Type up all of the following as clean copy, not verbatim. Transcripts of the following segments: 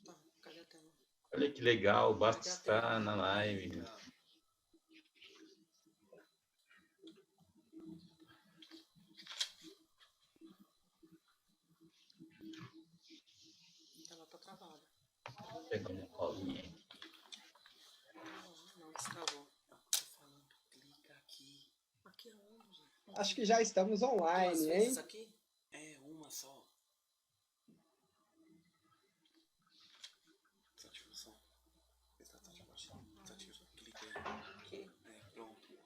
Tá, cadê a tela? Olha que legal, basta estar na live. Ela tá travada. Vou pegar uma colinha aqui. Não, destravou. Tô falando, clica aqui. Aqui é onde? Acho que já estamos online, Duas vezes hein? aqui? É, uma só. Desativa o som. Desativa o som. Desativa o som. Clica aí. Aqui? É, pronto.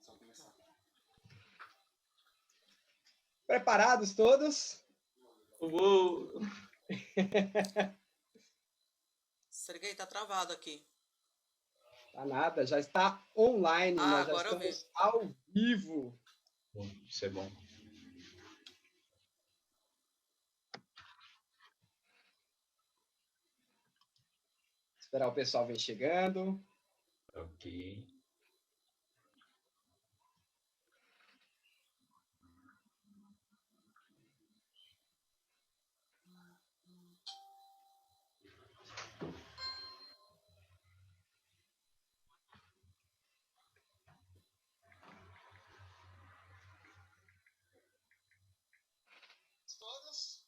Só começar. Preparados todos? Uou! Serguei, tá travado aqui. Tá nada, já está online, nós já agora eu vi. estamos ao vivo. Bom, isso é bom. Esperar o pessoal vir chegando. Ok. Todos?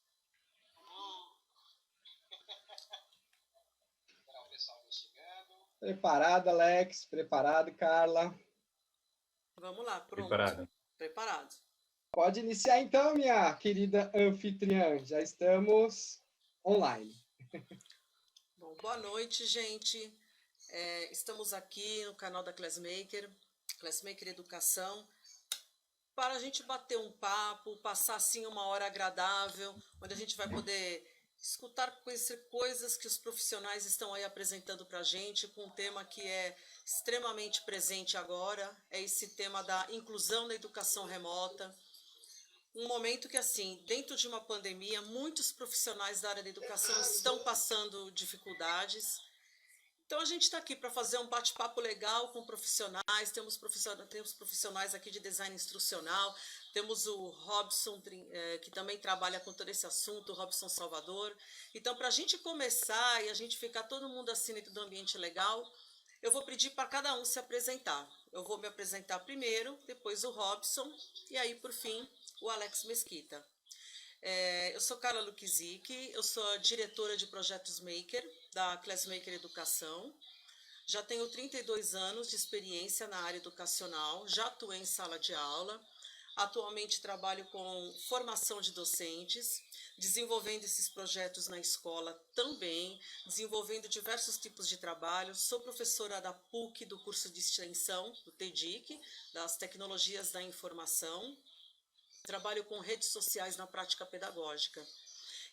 Esperar o pessoal vir chegando. Preparado, Alex? Preparado, Carla? Vamos lá, pronto. Preparado? Preparado. Pode iniciar então, minha querida anfitriã. Já estamos online. Bom, boa noite, gente. Estamos aqui no canal da Classmaker Educação, para a gente bater um papo, passar assim uma hora agradável, onde a gente vai poder escutar, conhecer coisas que os profissionais estão aí apresentando para a gente, com um tema que é extremamente presente agora, é esse tema da inclusão na educação remota. Um momento que, assim, dentro de uma pandemia, muitos profissionais da área da educação estão passando dificuldades. Então, a gente está aqui para fazer um bate-papo legal com profissionais. Temos profissionais aqui de design instrucional. Temos o Robson, que também trabalha com todo esse assunto, o Robson Salvador. Então, para a gente começar e a gente ficar todo mundo assim dentro do ambiente legal, eu vou pedir para cada um se apresentar. Eu vou me apresentar primeiro, depois o Robson e aí, por fim, o Alex Mesquita. Eu sou Carla Lukizik, eu sou a diretora de projetos Maker da Classmaker Educação. Já tenho 32 anos de experiência na área educacional, já atuei em sala de aula. Atualmente trabalho com formação de docentes, desenvolvendo esses projetos na escola também, desenvolvendo diversos tipos de trabalho. Sou professora da PUC, do curso de extensão, do TEDIC, das Tecnologias da Informação. Trabalho com redes sociais na prática pedagógica.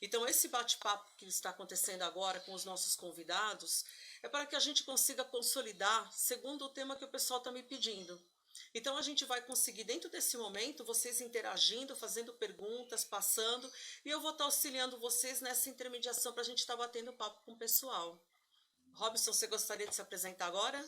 Então, esse bate-papo que está acontecendo agora com os nossos convidados é para que a gente consiga consolidar segundo o tema que o pessoal está me pedindo. Então, a gente vai conseguir, dentro desse momento, vocês interagindo, fazendo perguntas, passando, e eu vou estar auxiliando vocês nessa intermediação para a gente estar batendo papo com o pessoal. Robson, você gostaria de se apresentar agora?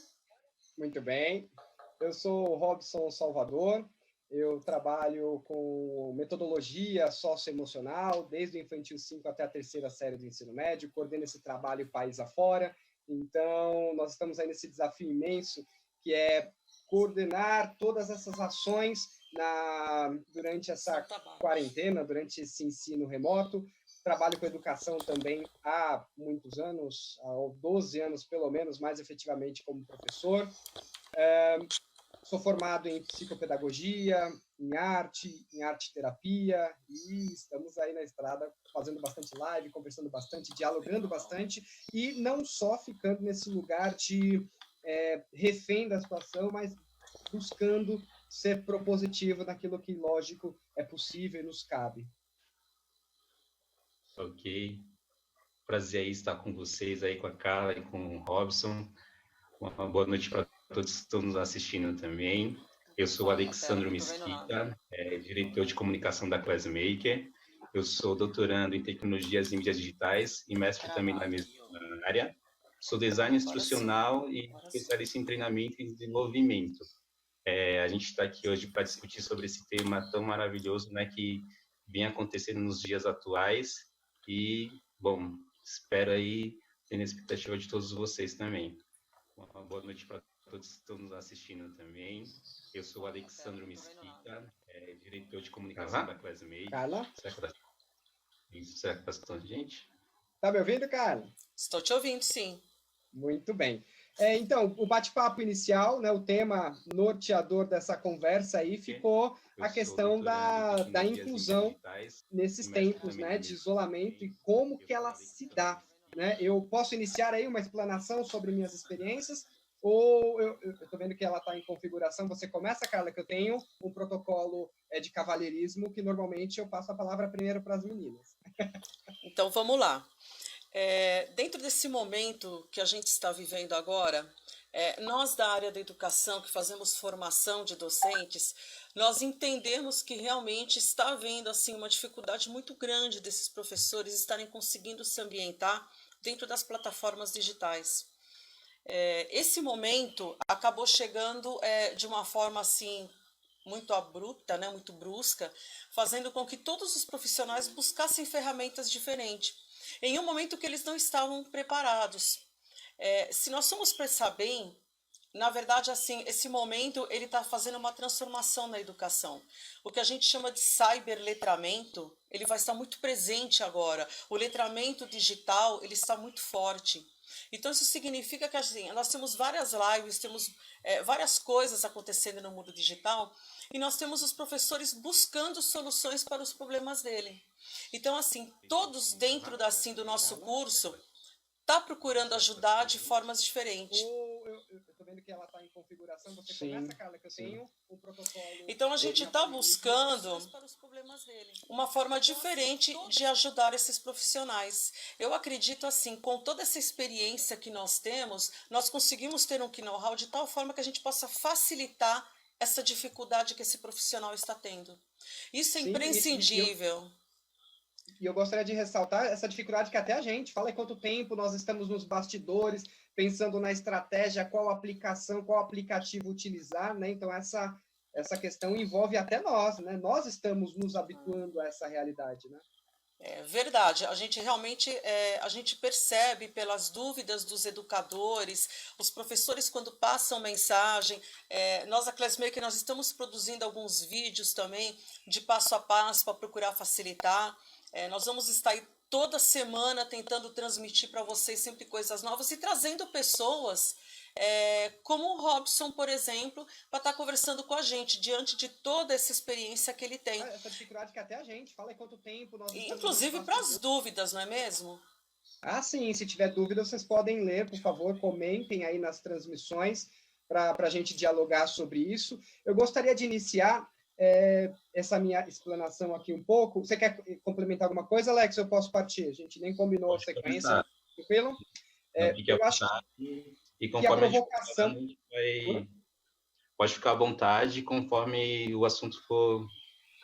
Muito bem. Eu sou o Robson Salvador. Eu trabalho com metodologia socioemocional, desde o infantil 5 até a terceira série do ensino médio, coordeno esse trabalho país afora. Então, nós estamos aí nesse desafio imenso, que é coordenar todas essas ações durante essa quarentena, durante esse ensino remoto. Trabalho com educação também há muitos anos, há 12 anos pelo menos, mais efetivamente como professor. Sou formado em psicopedagogia, em arte terapia, e estamos aí na estrada fazendo bastante live, conversando bastante, dialogando bastante, e não só ficando nesse lugar de refém da situação, mas buscando ser propositivo naquilo que, lógico, é possível e nos cabe. Ok. Prazer aí estar com vocês aí, com a Carla e com o Robson. Uma boa noite para todos que estão nos assistindo também. Eu sou o Alexandro Mesquita, diretor de comunicação da Classmaker. Eu sou doutorando em tecnologias e mídias digitais e mestre também na mesma área. Sou designer instrucional e especialista em treinamento e desenvolvimento. A gente está aqui hoje para discutir sobre esse tema tão maravilhoso, né, que vem acontecendo nos dias atuais e, bom, espero aí ter a expectativa de todos vocês também. Uma boa noite para todos que estão nos assistindo também. Eu sou o Alexandro Mesquita, diretor de comunicação da Classmate. Carla? Será que está escutando, gente? Tá me ouvindo, Carla? Estou te ouvindo, sim. Muito bem. Então, o bate-papo inicial, né, o tema norteador dessa conversa aí ficou a questão da inclusão nesses tempos, né, de isolamento e como que ela se dá, né? Eu posso iniciar aí uma explanação sobre minhas experiências ou eu estou vendo que ela está em configuração. Você começa, Carla, que eu tenho um protocolo de cavalheirismo que normalmente eu passo a palavra primeiro para as meninas. Então, vamos lá. Dentro desse momento que a gente está vivendo agora, nós da área da educação, que fazemos formação de docentes, nós entendemos que realmente está havendo assim, uma dificuldade muito grande desses professores estarem conseguindo se ambientar dentro das plataformas digitais. Esse momento acabou chegando de uma forma assim, muito abrupta, né, muito brusca, fazendo com que todos os profissionais buscassem ferramentas diferentes, em um momento que eles não estavam preparados. Se nós formos pensar bem, na verdade, assim, esse momento ele está fazendo uma transformação na educação. O que a gente chama de cyberletramento, ele vai estar muito presente agora. O letramento digital, ele está muito forte. Então, isso significa que assim, nós temos várias lives, temos várias coisas acontecendo no mundo digital, e nós temos os professores buscando soluções para os problemas dele. Então, assim, todos dentro do nosso curso tá procurando ajudar de formas diferentes. Eu estou vendo que ela está em configuração. Você começa, Carla, que eu tenho um protocolo. Então, a gente está buscando uma forma diferente de ajudar esses profissionais. Eu acredito, assim, com toda essa experiência que nós temos, nós conseguimos ter um know-how de tal forma que a gente possa facilitar essa dificuldade que esse profissional está tendo. Isso é imprescindível. E eu gostaria de ressaltar essa dificuldade que até a gente fala em quanto tempo nós estamos nos bastidores, pensando na estratégia, qual aplicação, qual aplicativo utilizar, né? Então, essa questão envolve até nós, né? Nós estamos nos habituando a essa realidade, né? É verdade, a gente realmente a gente percebe pelas dúvidas dos educadores, os professores quando passam mensagem, nós da Classmaker nós estamos produzindo alguns vídeos também de passo a passo para procurar facilitar. Nós vamos estar aí toda semana tentando transmitir para vocês sempre coisas novas e trazendo pessoas como o Robson, por exemplo, para estar conversando com a gente diante de toda essa experiência que ele tem. Essa dificuldade que até a gente fala em quanto tempo nós estamos... Inclusive para as dúvidas, não é mesmo? Ah, sim. Se tiver dúvida, vocês podem ler, por favor, comentem aí nas transmissões para a gente dialogar sobre isso. Eu gostaria de iniciar essa minha explanação aqui um pouco. Você quer complementar alguma coisa, Alex? Eu posso partir? A gente nem combinou a sequência. Tranquilo? Eu acho que conforme a provocação... Pode ficar à vontade, conforme o assunto for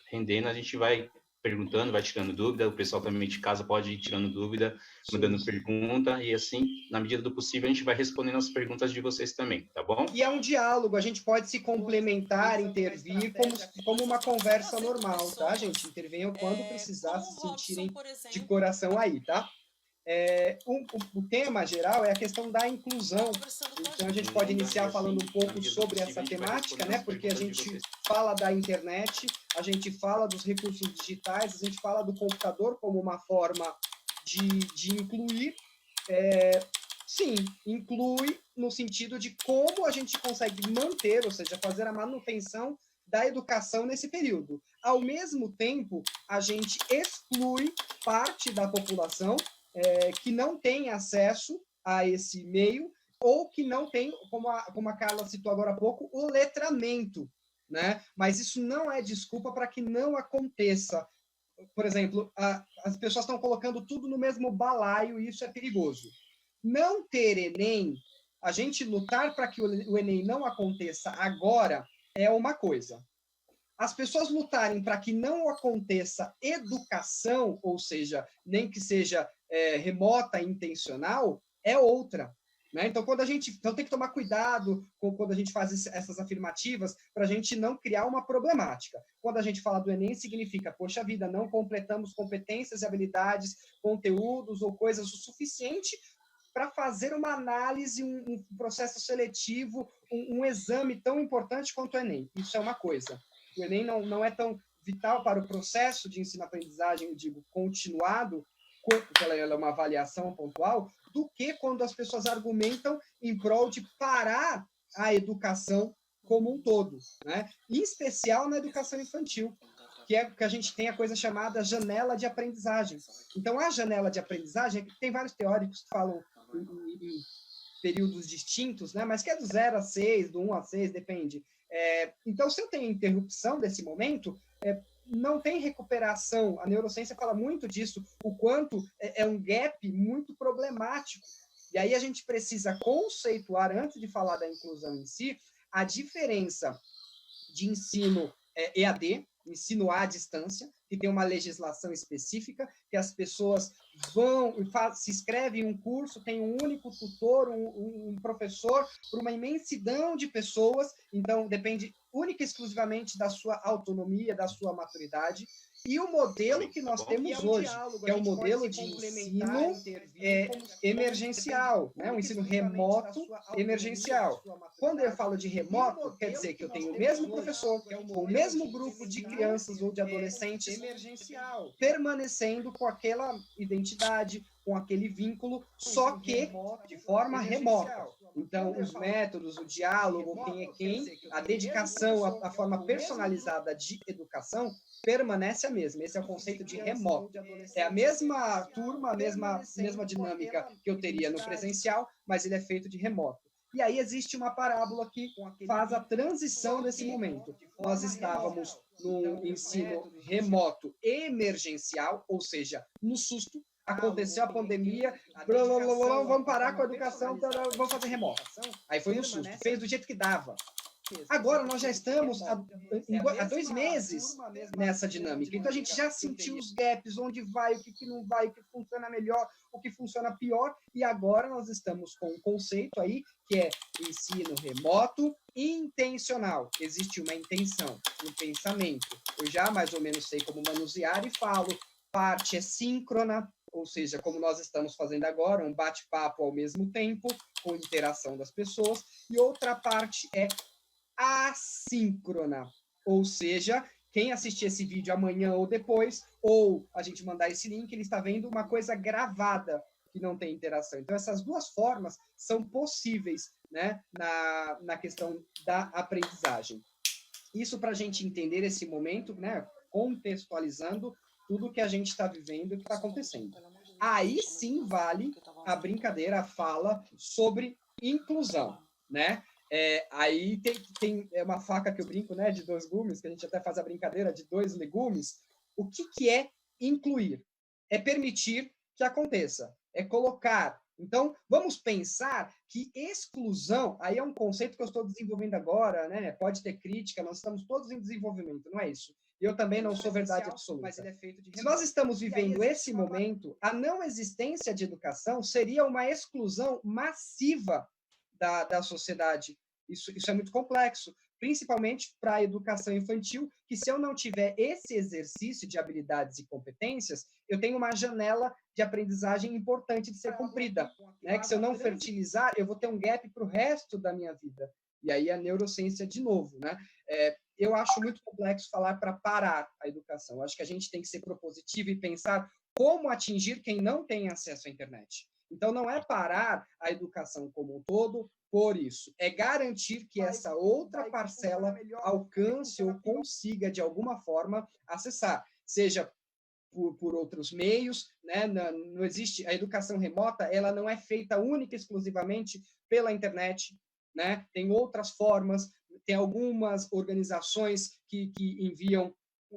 rendendo, a gente vai perguntando, vai tirando dúvida, o pessoal também de casa pode ir tirando dúvida, mandando pergunta, e assim, na medida do possível, a gente vai respondendo as perguntas de vocês também, tá bom? E é um diálogo, a gente pode se complementar, intervir, como uma conversa normal, tá, gente? Intervenham quando precisar, se sentirem de coração aí, tá? O tema geral é a questão da inclusão. Então, a gente pode iniciar falando um pouco sobre essa temática, né? Porque a gente fala da internet, a gente fala dos recursos digitais, a gente fala do computador como uma forma de incluir. Sim, inclui no sentido de como a gente consegue manter, ou seja, fazer a manutenção da educação nesse período. Ao mesmo tempo, a gente exclui parte da população que não tem acesso a esse meio ou que não tem, como a Carla citou agora há pouco, o letramento, né? Mas isso não é desculpa para que não aconteça. Por exemplo, as pessoas estão colocando tudo no mesmo balaio e isso é perigoso. Não ter Enem, a gente lutar para que o Enem não aconteça agora é uma coisa. As pessoas lutarem para que não aconteça educação, ou seja, nem que seja remota, intencional, é outra. Né? Então, tem que tomar cuidado quando a gente faz essas afirmativas para a gente não criar uma problemática. Quando a gente fala do Enem, significa, poxa vida, não completamos competências e habilidades, conteúdos ou coisas o suficiente para fazer uma análise, um processo seletivo, um exame tão importante quanto o Enem. Isso é uma coisa. O Enem não é tão vital para o processo de ensino-aprendizagem, eu digo, continuado, porque ela é uma avaliação pontual, do que quando as pessoas argumentam em prol de parar a educação como um todo, né? Em especial na educação infantil, que é que a gente tem a coisa chamada janela de aprendizagem. Então, a janela de aprendizagem, tem vários teóricos que falam em períodos distintos, né? Mas que é do 0 a 6, do 1 a 6, depende. Então, se eu tenho interrupção desse momento, não tem recuperação. A neurociência fala muito disso, o quanto é um gap muito problemático. E aí a gente precisa conceituar, antes de falar da inclusão em si, a diferença de ensino EAD, ensino à distância, que tem uma legislação específica, que as pessoas se inscrevem em um curso, tem um único tutor, um professor, para uma imensidão de pessoas, então depende única e exclusivamente da sua autonomia, da sua maturidade, e o modelo que nós temos hoje, que é o modelo de ensino emergencial, né? Um ensino remoto emergencial. Quando eu falo de remoto, quer dizer que eu tenho o mesmo professor, com o mesmo grupo de crianças ou de adolescentes, permanecendo com aquela identidade, com aquele vínculo, só que de forma remota. Então, os métodos, o diálogo, quem é quem, a dedicação, a forma personalizada de educação permanece a mesma. Esse é o conceito de remoto. É a mesma turma, a mesma dinâmica que eu teria no presencial, mas ele é feito de remoto. E aí existe uma parábola que faz a transição desse momento. Nós estávamos num ensino remoto emergencial, ou seja, no susto, aconteceu a pandemia, vamos parar com a educação, vamos fazer remoto. Aí foi no susto, fez do jeito que dava. Agora nós já estamos há 2 meses nessa dinâmica. Então a gente já sentiu os gaps, onde vai, o que não vai, o que funciona melhor, o que funciona pior. E agora nós estamos com um conceito aí que é ensino remoto intencional. Existe uma intenção, um pensamento. Eu já mais ou menos sei como manusear e falo. Parte é síncrona, ou seja, como nós estamos fazendo agora, um bate-papo ao mesmo tempo, com interação das pessoas. E outra parte é assíncrona, ou seja, quem assistir esse vídeo amanhã ou depois, ou a gente mandar esse link, ele está vendo uma coisa gravada, que não tem interação. Então, essas duas formas são possíveis, né, na questão da aprendizagem. Isso para a gente entender esse momento, né, contextualizando tudo que a gente está vivendo e que está acontecendo. Aí sim vale a brincadeira, a fala sobre inclusão, né? Aí tem uma faca que eu brinco, né, de 2 gumes, que a gente até faz a brincadeira de 2 legumes. O que é incluir? É permitir que aconteça, é colocar. Então, vamos pensar que exclusão, aí é um conceito que eu estou desenvolvendo agora, né? Pode ter crítica, nós estamos todos em desenvolvimento, não é isso? E eu também não sou verdade absoluta. Mas ele é feito de... Se nós estamos vivendo esse momento, a não existência de educação seria uma exclusão massiva da sociedade. Isso é muito complexo, principalmente para a educação infantil, que se eu não tiver esse exercício de habilidades e competências, eu tenho uma janela de aprendizagem importante de ser cumprida, né? Que se eu não fertilizar, eu vou ter um gap para o resto da minha vida. E aí a neurociência de novo, né? Eu acho muito complexo falar para parar a educação. Eu acho que a gente tem que ser propositivo e pensar como atingir quem não tem acesso à internet. Então, não é parar a educação como um todo por isso. É garantir que essa outra parcela alcance ou consiga, de alguma forma, acessar. Seja por outros meios, né? Não existe... A educação remota, ela não é feita única e exclusivamente pela internet, né? Tem outras formas, tem algumas organizações que enviam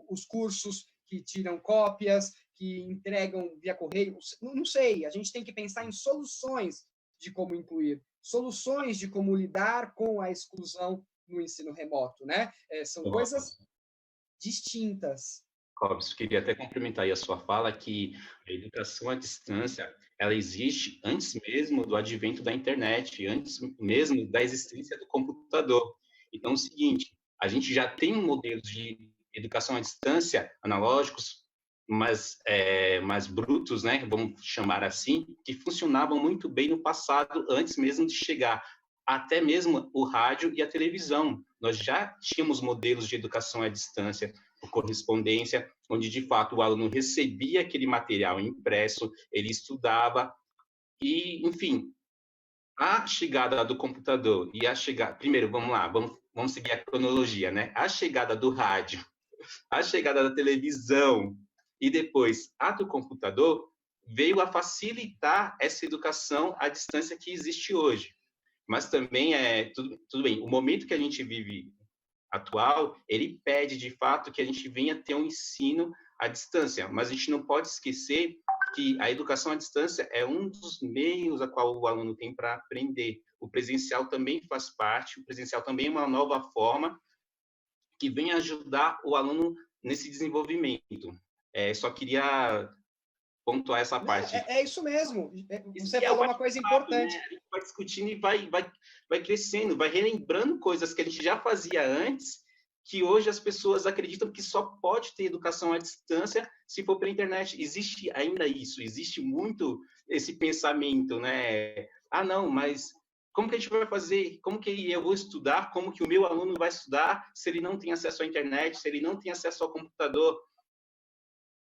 os cursos, que tiram cópias, que entregam via correio, não sei, a gente tem que pensar em soluções de como incluir, soluções de como lidar com a exclusão no ensino remoto, né? São coisas distintas. Robson, queria até complementar aí a sua fala que a educação à distância, ela existe antes mesmo do advento da internet, antes mesmo da existência do computador. Então, é o seguinte, a gente já tem modelos de educação à distância analógicos, mais brutos, né, vamos chamar assim, que funcionavam muito bem no passado, antes mesmo de chegar até mesmo o rádio e a televisão. Nós já tínhamos modelos de educação à distância, por correspondência, onde, de fato, o aluno recebia aquele material impresso, ele estudava, e, enfim, a chegada do computador e a chegada... Primeiro, vamos lá, vamos seguir a cronologia, né? A chegada do rádio, a chegada da televisão e depois a do computador veio a facilitar essa educação à distância que existe hoje. Mas também tudo bem, o momento que a gente vive atual, ele pede, de fato, que a gente venha ter um ensino à distância, mas a gente não pode esquecer que a educação à distância é um dos meios a qual o aluno tem para aprender. O presencial também faz parte, o presencial também é uma nova forma que vem ajudar o aluno nesse desenvolvimento. Só queria pontuar essa parte. É isso mesmo. Você falou uma coisa importante. Né? A gente vai discutindo e vai crescendo, vai relembrando coisas que a gente já fazia antes, que hoje as pessoas acreditam que só pode ter educação à distância se for pela internet. Existe ainda isso, existe muito esse pensamento, né? Ah, não, mas como que a gente vai fazer? Como que eu vou estudar? Como que o meu aluno vai estudar se ele não tem acesso à internet, se ele não tem acesso ao computador?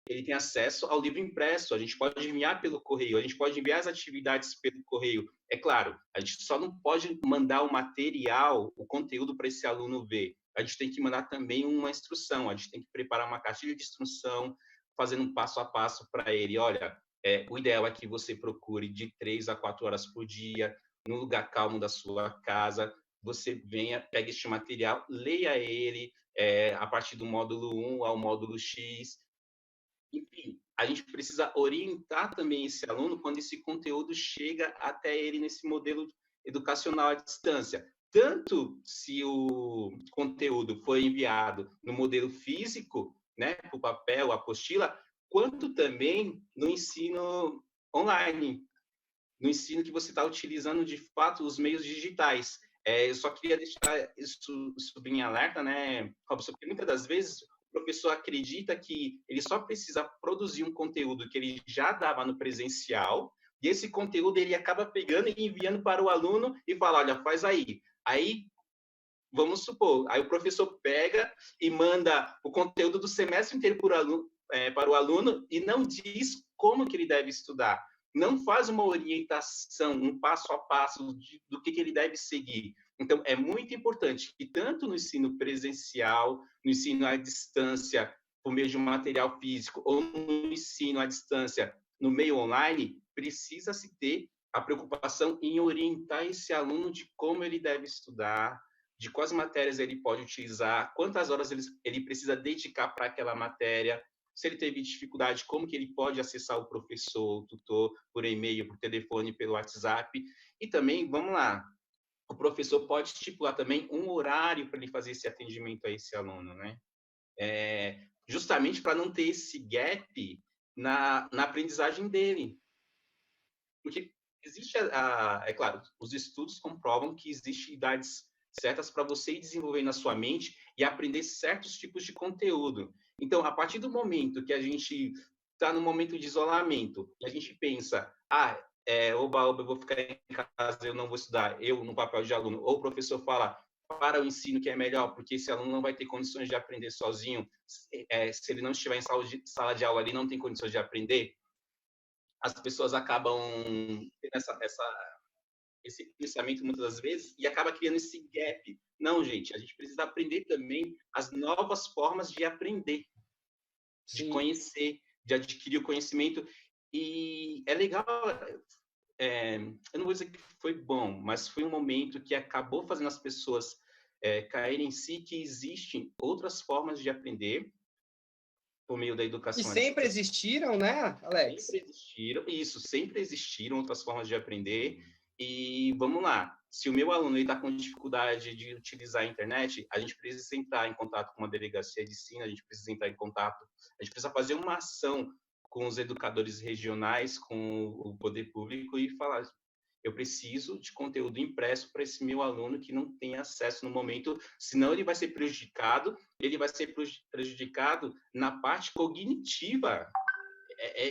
Ele tem acesso ao livro impresso, a gente pode enviar pelo correio, a gente pode enviar as atividades pelo correio. É claro, a gente só não pode mandar o material, o conteúdo para esse aluno ver. A gente tem que mandar também uma instrução, a gente tem que preparar uma cartilha de instrução, fazendo um passo a passo para ele. Olha, o ideal é que você procure de 3 a 4 horas por dia, no lugar calmo da sua casa, você venha, pegue este material, leia ele a partir do módulo 1 ao módulo X. Enfim, a gente precisa orientar também esse aluno quando esse conteúdo chega até ele nesse modelo educacional à distância. Tanto se o conteúdo foi enviado no modelo físico, né, por papel, apostila, quanto também no ensino online, no ensino que você está utilizando, de fato, os meios digitais. Eu só queria deixar isso bem alerta, né, Robson, porque muitas das vezes o professor acredita que ele só precisa produzir um conteúdo que ele já dava no presencial, e esse conteúdo ele acaba pegando e enviando para o aluno e fala, olha, faz aí. Aí, vamos supor, aí o professor pega e manda o conteúdo do semestre inteiro para o aluno e não diz como que ele deve estudar. Não faz uma orientação, um passo a passo do que ele deve seguir. Então, é muito importante que tanto no ensino presencial, no ensino à distância, por meio de um material físico, ou no ensino à distância, no meio online, precisa-se ter a preocupação em orientar esse aluno de como ele deve estudar, de quais matérias ele pode utilizar, quantas horas ele precisa dedicar para aquela matéria, se ele teve dificuldade, como que ele pode acessar o professor, o tutor, por e-mail, por telefone, pelo WhatsApp. E também, vamos lá, o professor pode estipular também um horário para ele fazer esse atendimento a esse aluno, né? Justamente para não ter esse gap na aprendizagem dele. Porque existe, é claro, os estudos comprovam que existem idades certas para você ir desenvolvendo na sua mente e aprender certos tipos de conteúdo. Então, a partir do momento que a gente está no momento de isolamento e a gente pensa, oba, eu vou ficar em casa, eu não vou estudar, eu no papel de aluno, ou o professor fala para o ensino que é melhor, porque esse aluno não vai ter condições de aprender sozinho, se ele não estiver em sala de aula, ele não tem condições de aprender, as pessoas acabam tendo esse pensamento muitas das vezes e acaba criando esse gap. Não, gente, a gente precisa aprender também as novas formas de aprender, de conhecer, de adquirir o conhecimento. E é legal, eu não vou dizer que foi bom, mas foi um momento que acabou fazendo as pessoas caírem em si que existem outras formas de aprender por meio da educação. E sempre existiram, né, Alex? Sempre existiram outras formas de aprender. E vamos lá, Se o meu aluno está com dificuldade de utilizar a internet, a gente precisa entrar em contato com uma delegacia de ensino, a gente precisa entrar em contato, a gente precisa fazer uma ação com os educadores regionais, com o poder público e falar: eu preciso de conteúdo impresso para esse meu aluno que não tem acesso no momento, senão ele vai ser prejudicado na parte cognitiva.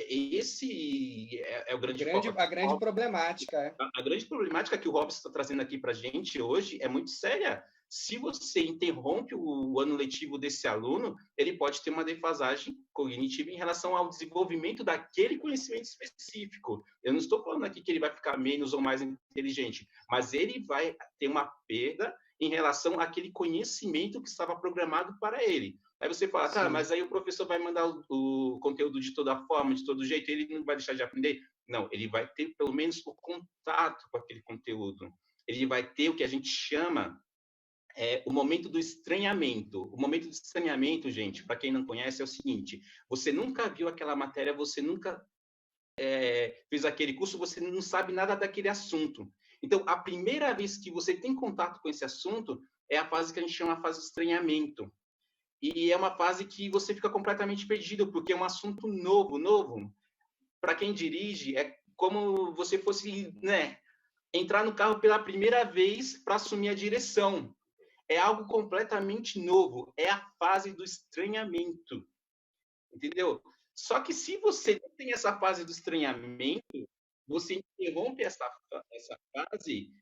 Esse é o grande foco. A grande problemática. A grande problemática que o Robson está trazendo aqui para a gente hoje é muito séria. Se você interrompe o ano letivo desse aluno, ele pode ter uma defasagem cognitiva em relação ao desenvolvimento daquele conhecimento específico. Eu não estou falando aqui que ele vai ficar menos ou mais inteligente, mas ele vai ter uma perda em relação àquele conhecimento que estava programado para ele. Aí você fala, tá, mas aí o professor vai mandar o conteúdo de toda forma, de todo jeito, ele não vai deixar de aprender? Não, ele vai ter pelo menos o contato com aquele conteúdo. Ele vai ter o que a gente chama o momento do estranhamento. O momento do estranhamento, gente, para quem não conhece, é o seguinte: você nunca viu aquela matéria, você nunca fez aquele curso, você não sabe nada daquele assunto. Então, a primeira vez que você tem contato com esse assunto é a fase que a gente chama a fase do estranhamento. E é uma fase que você fica completamente perdido, porque é um assunto novo. Para quem dirige, é como você fosse, entrar no carro pela primeira vez para assumir a direção. É algo completamente novo. É a fase do estranhamento. Entendeu? Só que se você não tem essa fase do estranhamento, você interrompe essa fase,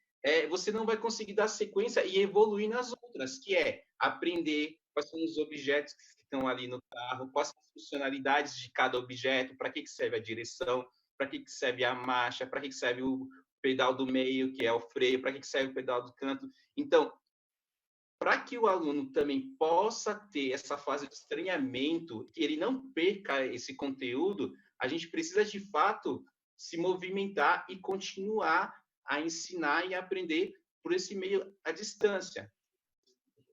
você não vai conseguir dar sequência e evoluir nas outras, que é aprender quais são os objetos que estão ali no carro, quais são as funcionalidades de cada objeto, para que serve a direção, para que serve a marcha, para que serve o pedal do meio, que é o freio, para que serve o pedal do canto. Então, para que o aluno também possa ter essa fase de estranhamento, que ele não perca esse conteúdo, a gente precisa, de fato, se movimentar e continuar a ensinar e aprender por esse meio à distância.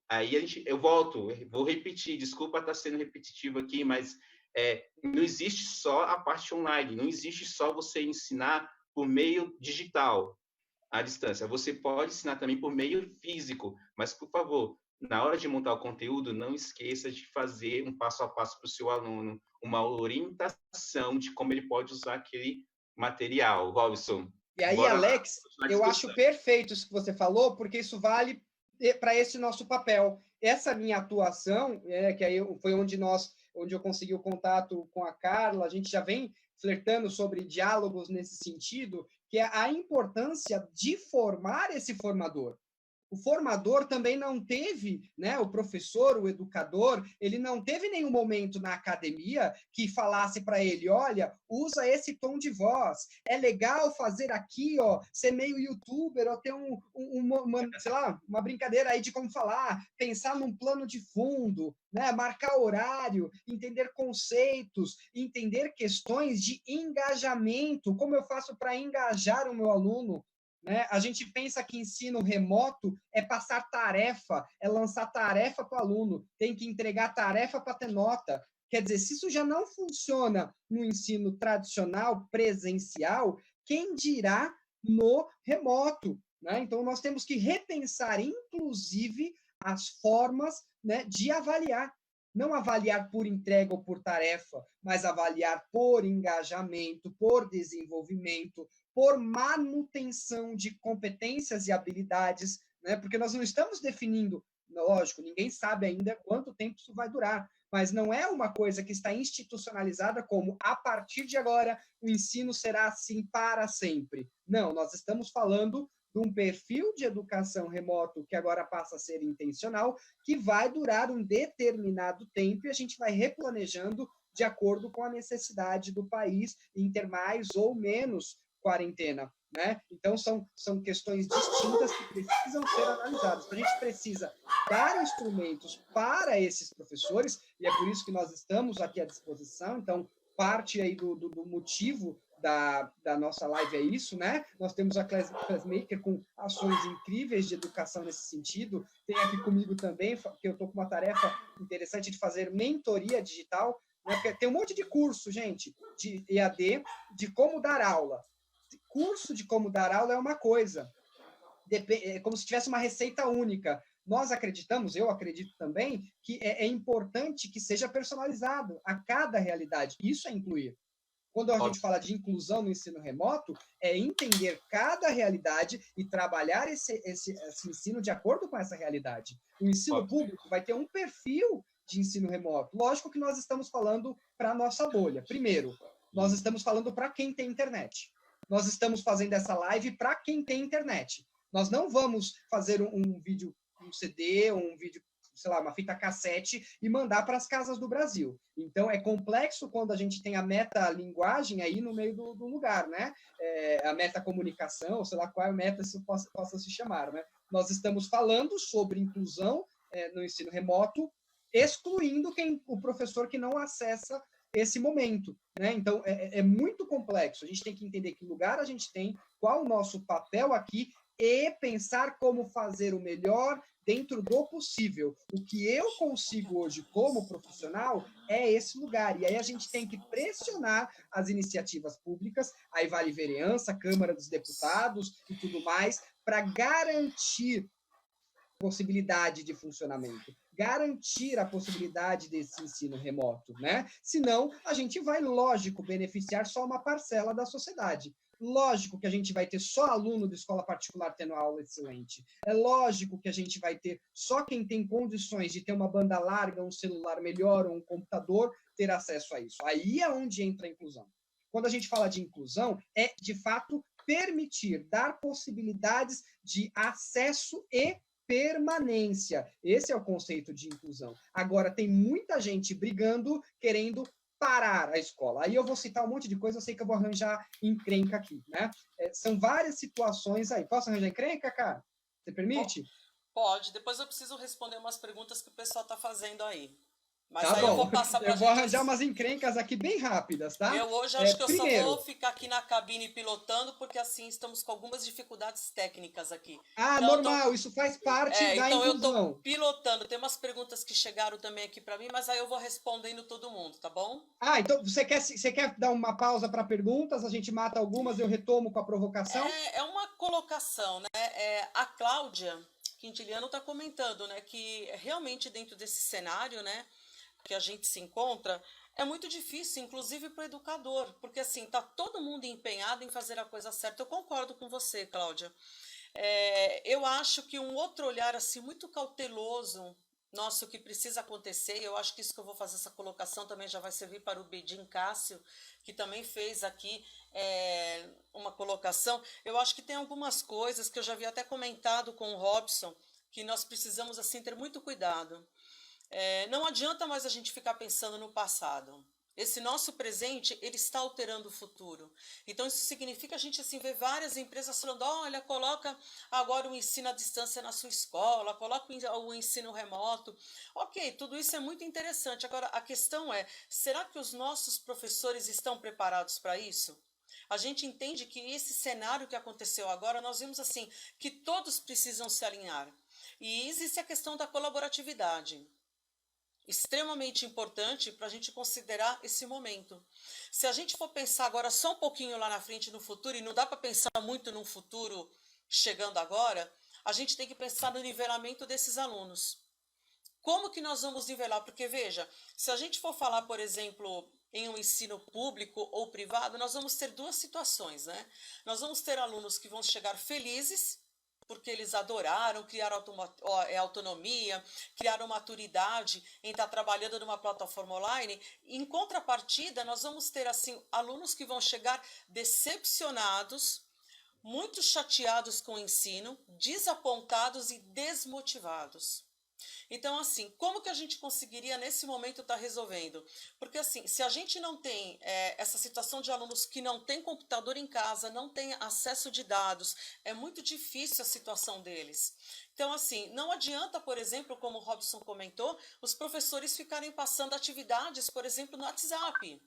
Aí eu vou repetir, desculpa estar sendo repetitivo aqui, mas não existe só a parte online, não existe só você ensinar por meio digital, à distância. Você pode ensinar também por meio físico, mas, por favor, na hora de montar o conteúdo, não esqueça de fazer um passo a passo para o seu aluno, uma orientação de como ele pode usar aquele material. Robson. E aí, Alex, eu acho perfeito isso que você falou, porque isso vale para esse nosso papel. Essa minha atuação, que aí foi onde eu consegui o contato com a Carla, a gente já vem flertando sobre diálogos nesse sentido, que é a importância de formar esse formador. O formador também não teve, o professor, o educador, ele não teve nenhum momento na academia que falasse para ele, olha, usa esse tom de voz, é legal fazer aqui, ser meio youtuber, ou ter uma brincadeira aí de como falar, pensar num plano de fundo, marcar horário, entender conceitos, entender questões de engajamento, como eu faço para engajar o meu aluno. A gente pensa que ensino remoto é passar tarefa, é lançar tarefa para o aluno, tem que entregar tarefa para ter nota. Quer dizer, se isso já não funciona no ensino tradicional, presencial, quem dirá no remoto? Então, nós temos que repensar, inclusive, as formas de avaliar. Não avaliar por entrega ou por tarefa, mas avaliar por engajamento, por desenvolvimento, por manutenção de competências e habilidades, porque nós não estamos definindo, lógico, ninguém sabe ainda quanto tempo isso vai durar, mas não é uma coisa que está institucionalizada como, a partir de agora, o ensino será assim para sempre. Não, nós estamos falando de um perfil de educação remoto que agora passa a ser intencional, que vai durar um determinado tempo e a gente vai replanejando de acordo com a necessidade do país em ter mais ou menos quarentena, Então, são questões distintas que precisam ser analisadas. Então, a gente precisa dar instrumentos para esses professores, e é por isso que nós estamos aqui à disposição. Então, parte aí do motivo da nossa live é isso, Nós temos a Classmaker com ações incríveis de educação nesse sentido. Tem aqui comigo também, que eu estou com uma tarefa interessante de fazer mentoria digital, porque tem um monte de curso, gente, de EAD, de como dar aula. Curso de como dar aula é uma coisa. é como se tivesse uma receita única. Nós acreditamos, eu acredito também, que é importante que seja personalizado a cada realidade. Isso é incluir. Quando a gente fala de inclusão no ensino remoto, é entender cada realidade e trabalhar esse ensino de acordo com essa realidade. O ensino público vai ter um perfil de ensino remoto. Lógico que nós estamos falando para a nossa bolha. Primeiro, nós estamos falando para quem tem internet. Nós estamos fazendo essa live para quem tem internet. Nós não vamos fazer um vídeo, um CD, um vídeo, sei lá, uma fita cassete e mandar para as casas do Brasil. Então, é complexo quando a gente tem a metalinguagem aí no meio do lugar, né? A metacomunicação, sei lá qual é a meta isso possa se chamar, né? Nós estamos falando sobre inclusão no ensino remoto, excluindo o professor que não acessa esse momento, né? Então, é muito complexo. A gente tem que entender que lugar a gente tem, qual o nosso papel aqui e pensar como fazer o melhor dentro do possível. O que eu consigo hoje como profissional é esse lugar. E aí a gente tem que pressionar as iniciativas públicas, aí vale vereança, Câmara dos Deputados e tudo mais, para garantir possibilidade de funcionamento, garantir a possibilidade desse ensino remoto, né? Senão, a gente vai, lógico, beneficiar só uma parcela da sociedade. Lógico que a gente vai ter só aluno de escola particular tendo aula excelente. É lógico que a gente vai ter só quem tem condições de ter uma banda larga, um celular melhor ou um computador ter acesso a isso. Aí é onde entra a inclusão. Quando a gente fala de inclusão, é, de fato, permitir, dar possibilidades de acesso e permanência. Esse é o conceito de inclusão. Agora, tem muita gente brigando, querendo parar a escola. Aí eu vou citar um monte de coisa, eu sei que eu vou arranjar encrenca aqui, né? São várias situações aí. Posso arranjar encrenca, cara? Você permite? Pode. Depois eu preciso responder umas perguntas que o pessoal está fazendo aí. Mas tá aí bom. eu vou passar para Eu vou arranjar umas encrencas aqui bem rápidas, tá? Eu hoje acho que eu só vou ficar aqui na cabine pilotando, porque assim estamos com algumas dificuldades técnicas aqui. Ah, então, normal, isso faz parte da então inclusão. Eu tô pilotando, tem umas perguntas que chegaram também aqui para mim, mas aí eu vou respondendo todo mundo, tá bom? Ah, então você quer dar uma pausa para perguntas? A gente mata algumas, eu retomo com a provocação? É uma colocação, né? A Cláudia Quintiliano está comentando, né, que realmente dentro desse cenário, né, que a gente se encontra, é muito difícil, inclusive para o educador, porque assim, tá todo mundo empenhado em fazer a coisa certa. Eu concordo com você, Cláudia. Eu acho que um outro olhar assim muito cauteloso nosso que precisa acontecer, eu acho que isso que eu vou fazer essa colocação também já vai servir para o Bedin Cássio, que também fez aqui uma colocação. Eu acho que tem algumas coisas que eu já havia até comentado com o Robson, que nós precisamos assim ter muito cuidado. Não adianta mais a gente ficar pensando no passado. Esse nosso presente, ele está alterando o futuro. Então, isso significa a gente assim, ver várias empresas falando, olha, coloca agora o ensino à distância na sua escola, coloca o ensino remoto. Ok, tudo isso é muito interessante. Agora, a questão é, será que os nossos professores estão preparados para isso? A gente entende que esse cenário que aconteceu agora, nós vimos assim, que todos precisam se alinhar. E existe a questão da colaboratividade. Extremamente importante para a gente considerar esse momento. Se a gente for pensar agora só um pouquinho lá na frente no futuro, e não dá para pensar muito num futuro chegando agora, a gente tem que pensar no nivelamento desses alunos. Como que nós vamos nivelar? Porque, veja, se a gente for falar, por exemplo, em um ensino público ou privado, nós vamos ter duas situações, né? Nós vamos ter alunos que vão chegar felizes, porque eles adoraram, criaram autonomia, criaram maturidade em estar trabalhando numa plataforma online. Em contrapartida, nós vamos ter assim alunos que vão chegar decepcionados, muito chateados com o ensino, desapontados e desmotivados. Então, assim, como que a gente conseguiria nesse momento estar resolvendo? Porque, assim, se a gente não tem essa situação de alunos que não têm computador em casa, não têm acesso de dados, é muito difícil a situação deles. Então, assim, não adianta, por exemplo, como o Robson comentou, os professores ficarem passando atividades, por exemplo, no WhatsApp.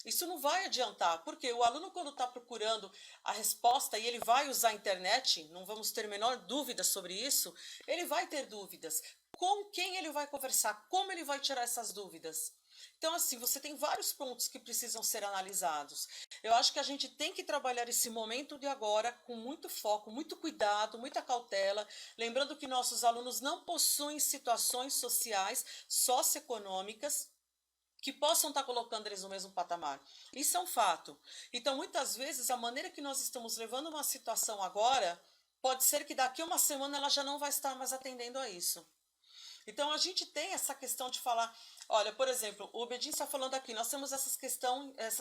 Isso não vai adiantar, porque o aluno, quando está procurando a resposta e ele vai usar a internet, não vamos ter a menor dúvida sobre isso, ele vai ter dúvidas. Com quem ele vai conversar? Como ele vai tirar essas dúvidas? Então, assim, você tem vários pontos que precisam ser analisados. Eu acho que a gente tem que trabalhar esse momento de agora com muito foco, muito cuidado, muita cautela, lembrando que nossos alunos não possuem situações sociais, socioeconômicas, que possam estar colocando eles no mesmo patamar. Isso é um fato. Então, muitas vezes, a maneira que nós estamos levando uma situação agora, pode ser que daqui a uma semana ela já não vai estar mais atendendo a isso. Então, a gente tem essa questão de falar, olha, por exemplo, o Bedin está falando aqui, nós temos essas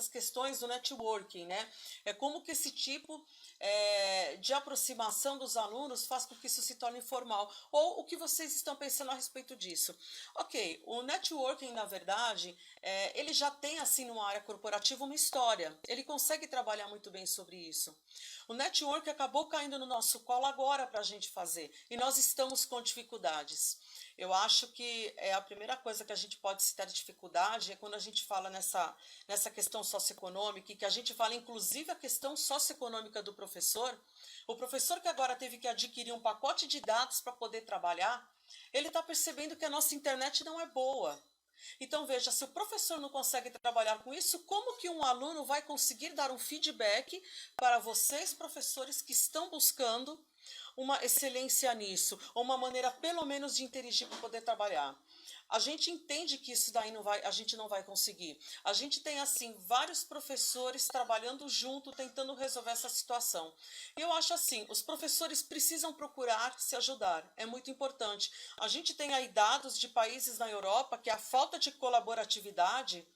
questões do networking, né? É como que esse tipo de aproximação dos alunos faz com que isso se torne informal. Ou o que vocês estão pensando a respeito disso? Ok, o networking, na verdade, ele já tem, assim, numa área corporativa, uma história. Ele consegue trabalhar muito bem sobre isso. O network acabou caindo no nosso colo agora para a gente fazer, e nós estamos com dificuldades. Eu acho que a primeira coisa que a gente pode citar de dificuldade é quando a gente fala nessa questão socioeconômica, e que a gente fala inclusive a questão socioeconômica do professor. O professor que agora teve que adquirir um pacote de dados para poder trabalhar, ele está percebendo que a nossa internet não é boa. Então, veja, se o professor não consegue trabalhar com isso, como que um aluno vai conseguir dar um feedback para vocês, professores, que estão buscando uma excelência nisso, ou uma maneira pelo menos de interagir para poder trabalhar? A gente entende que isso daí a gente não vai conseguir. A gente tem, assim, vários professores trabalhando junto, tentando resolver essa situação. E eu acho assim, os professores precisam procurar se ajudar, é muito importante. A gente tem aí dados de países na Europa que a falta de colaboratividade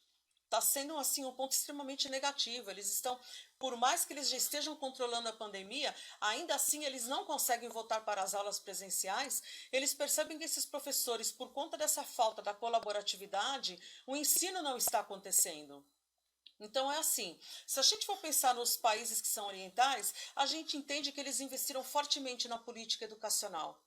está sendo, assim, um ponto extremamente negativo. Eles estão, por mais que eles já estejam controlando a pandemia, ainda assim eles não conseguem voltar para as aulas presenciais. Eles percebem que esses professores, por conta dessa falta da colaboratividade, o ensino não está acontecendo. Então é assim, se a gente for pensar nos países que são orientais, a gente entende que eles investiram fortemente na política educacional.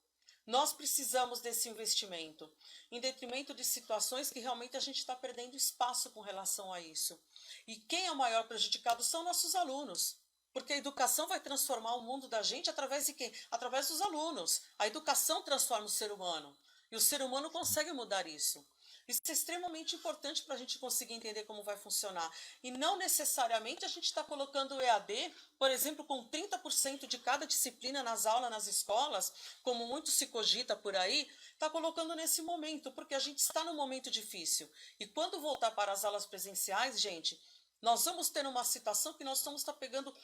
Nós precisamos desse investimento, em detrimento de situações que realmente a gente está perdendo espaço com relação a isso. E quem é o maior prejudicado são nossos alunos, porque a educação vai transformar o mundo da gente através de quem? Através dos alunos. A educação transforma o ser humano, e o ser humano consegue mudar isso. Isso é extremamente importante para a gente conseguir entender como vai funcionar. E não necessariamente a gente está colocando o EAD, por exemplo, com 30% de cada disciplina nas aulas, nas escolas, como muito se cogita por aí, está colocando nesse momento, porque a gente está num momento difícil. E quando voltar para as aulas presenciais, gente, nós vamos ter uma situação que nós vamos estar pegando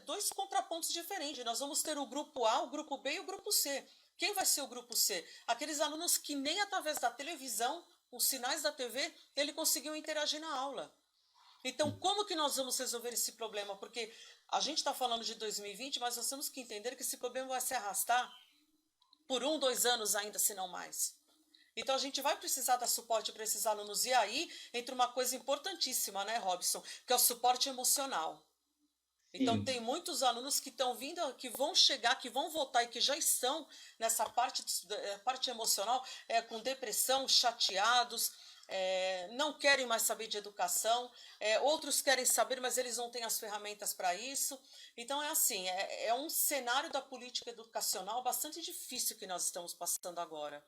dois contrapontos diferentes. Nós vamos ter o grupo A, o grupo B e o grupo C. Quem vai ser o grupo C? Aqueles alunos que nem através da televisão, os sinais da TV, ele conseguiu interagir na aula. Então, como que nós vamos resolver esse problema? Porque a gente está falando de 2020, mas nós temos que entender que esse problema vai se arrastar por 1, 2 anos ainda, se não mais. Então, a gente vai precisar dar suporte para esses alunos. E aí, entra uma coisa importantíssima, né, Robson? Que é o suporte emocional. Então, tem muitos alunos que estão vindo, que vão chegar, que vão voltar e que já estão nessa parte emocional, com depressão, chateados, não querem mais saber de educação, outros querem saber, mas eles não têm as ferramentas para isso. Então, é assim, é um cenário da política educacional bastante difícil que nós estamos passando agora.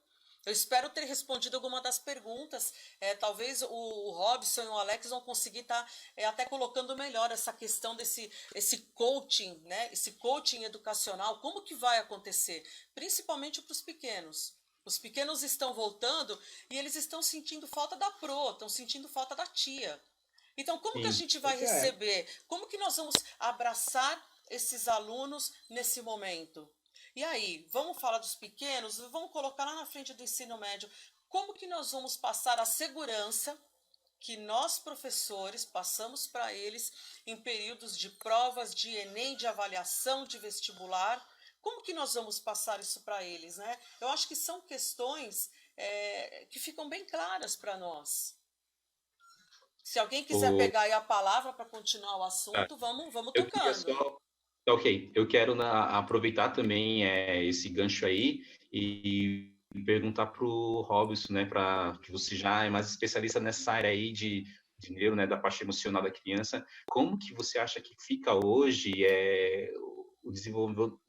Eu espero ter respondido alguma das perguntas. Talvez o Robson e o Alex vão conseguir estar até colocando melhor essa questão esse coaching, né? Esse coaching educacional, como que vai acontecer? Principalmente para os pequenos. Os pequenos estão voltando e eles estão sentindo falta da pro, estão sentindo falta da tia. Então, como que a gente vai receber? Como que nós vamos abraçar esses alunos nesse momento? E aí, vamos falar dos pequenos, vamos colocar lá na frente do ensino médio, como que nós vamos passar a segurança que nós, professores, passamos para eles em períodos de provas, de Enem, de avaliação, de vestibular? Como que nós vamos passar isso para eles, né? Eu acho que são questões que ficam bem claras para nós. Se alguém quiser pegar aí a palavra para continuar o assunto, vamos tocando. Ok, eu quero aproveitar também esse gancho aí e perguntar para o Robson, né, que você já é mais especialista nessa área aí de neuro, né, da parte emocional da criança, como que você acha que fica hoje o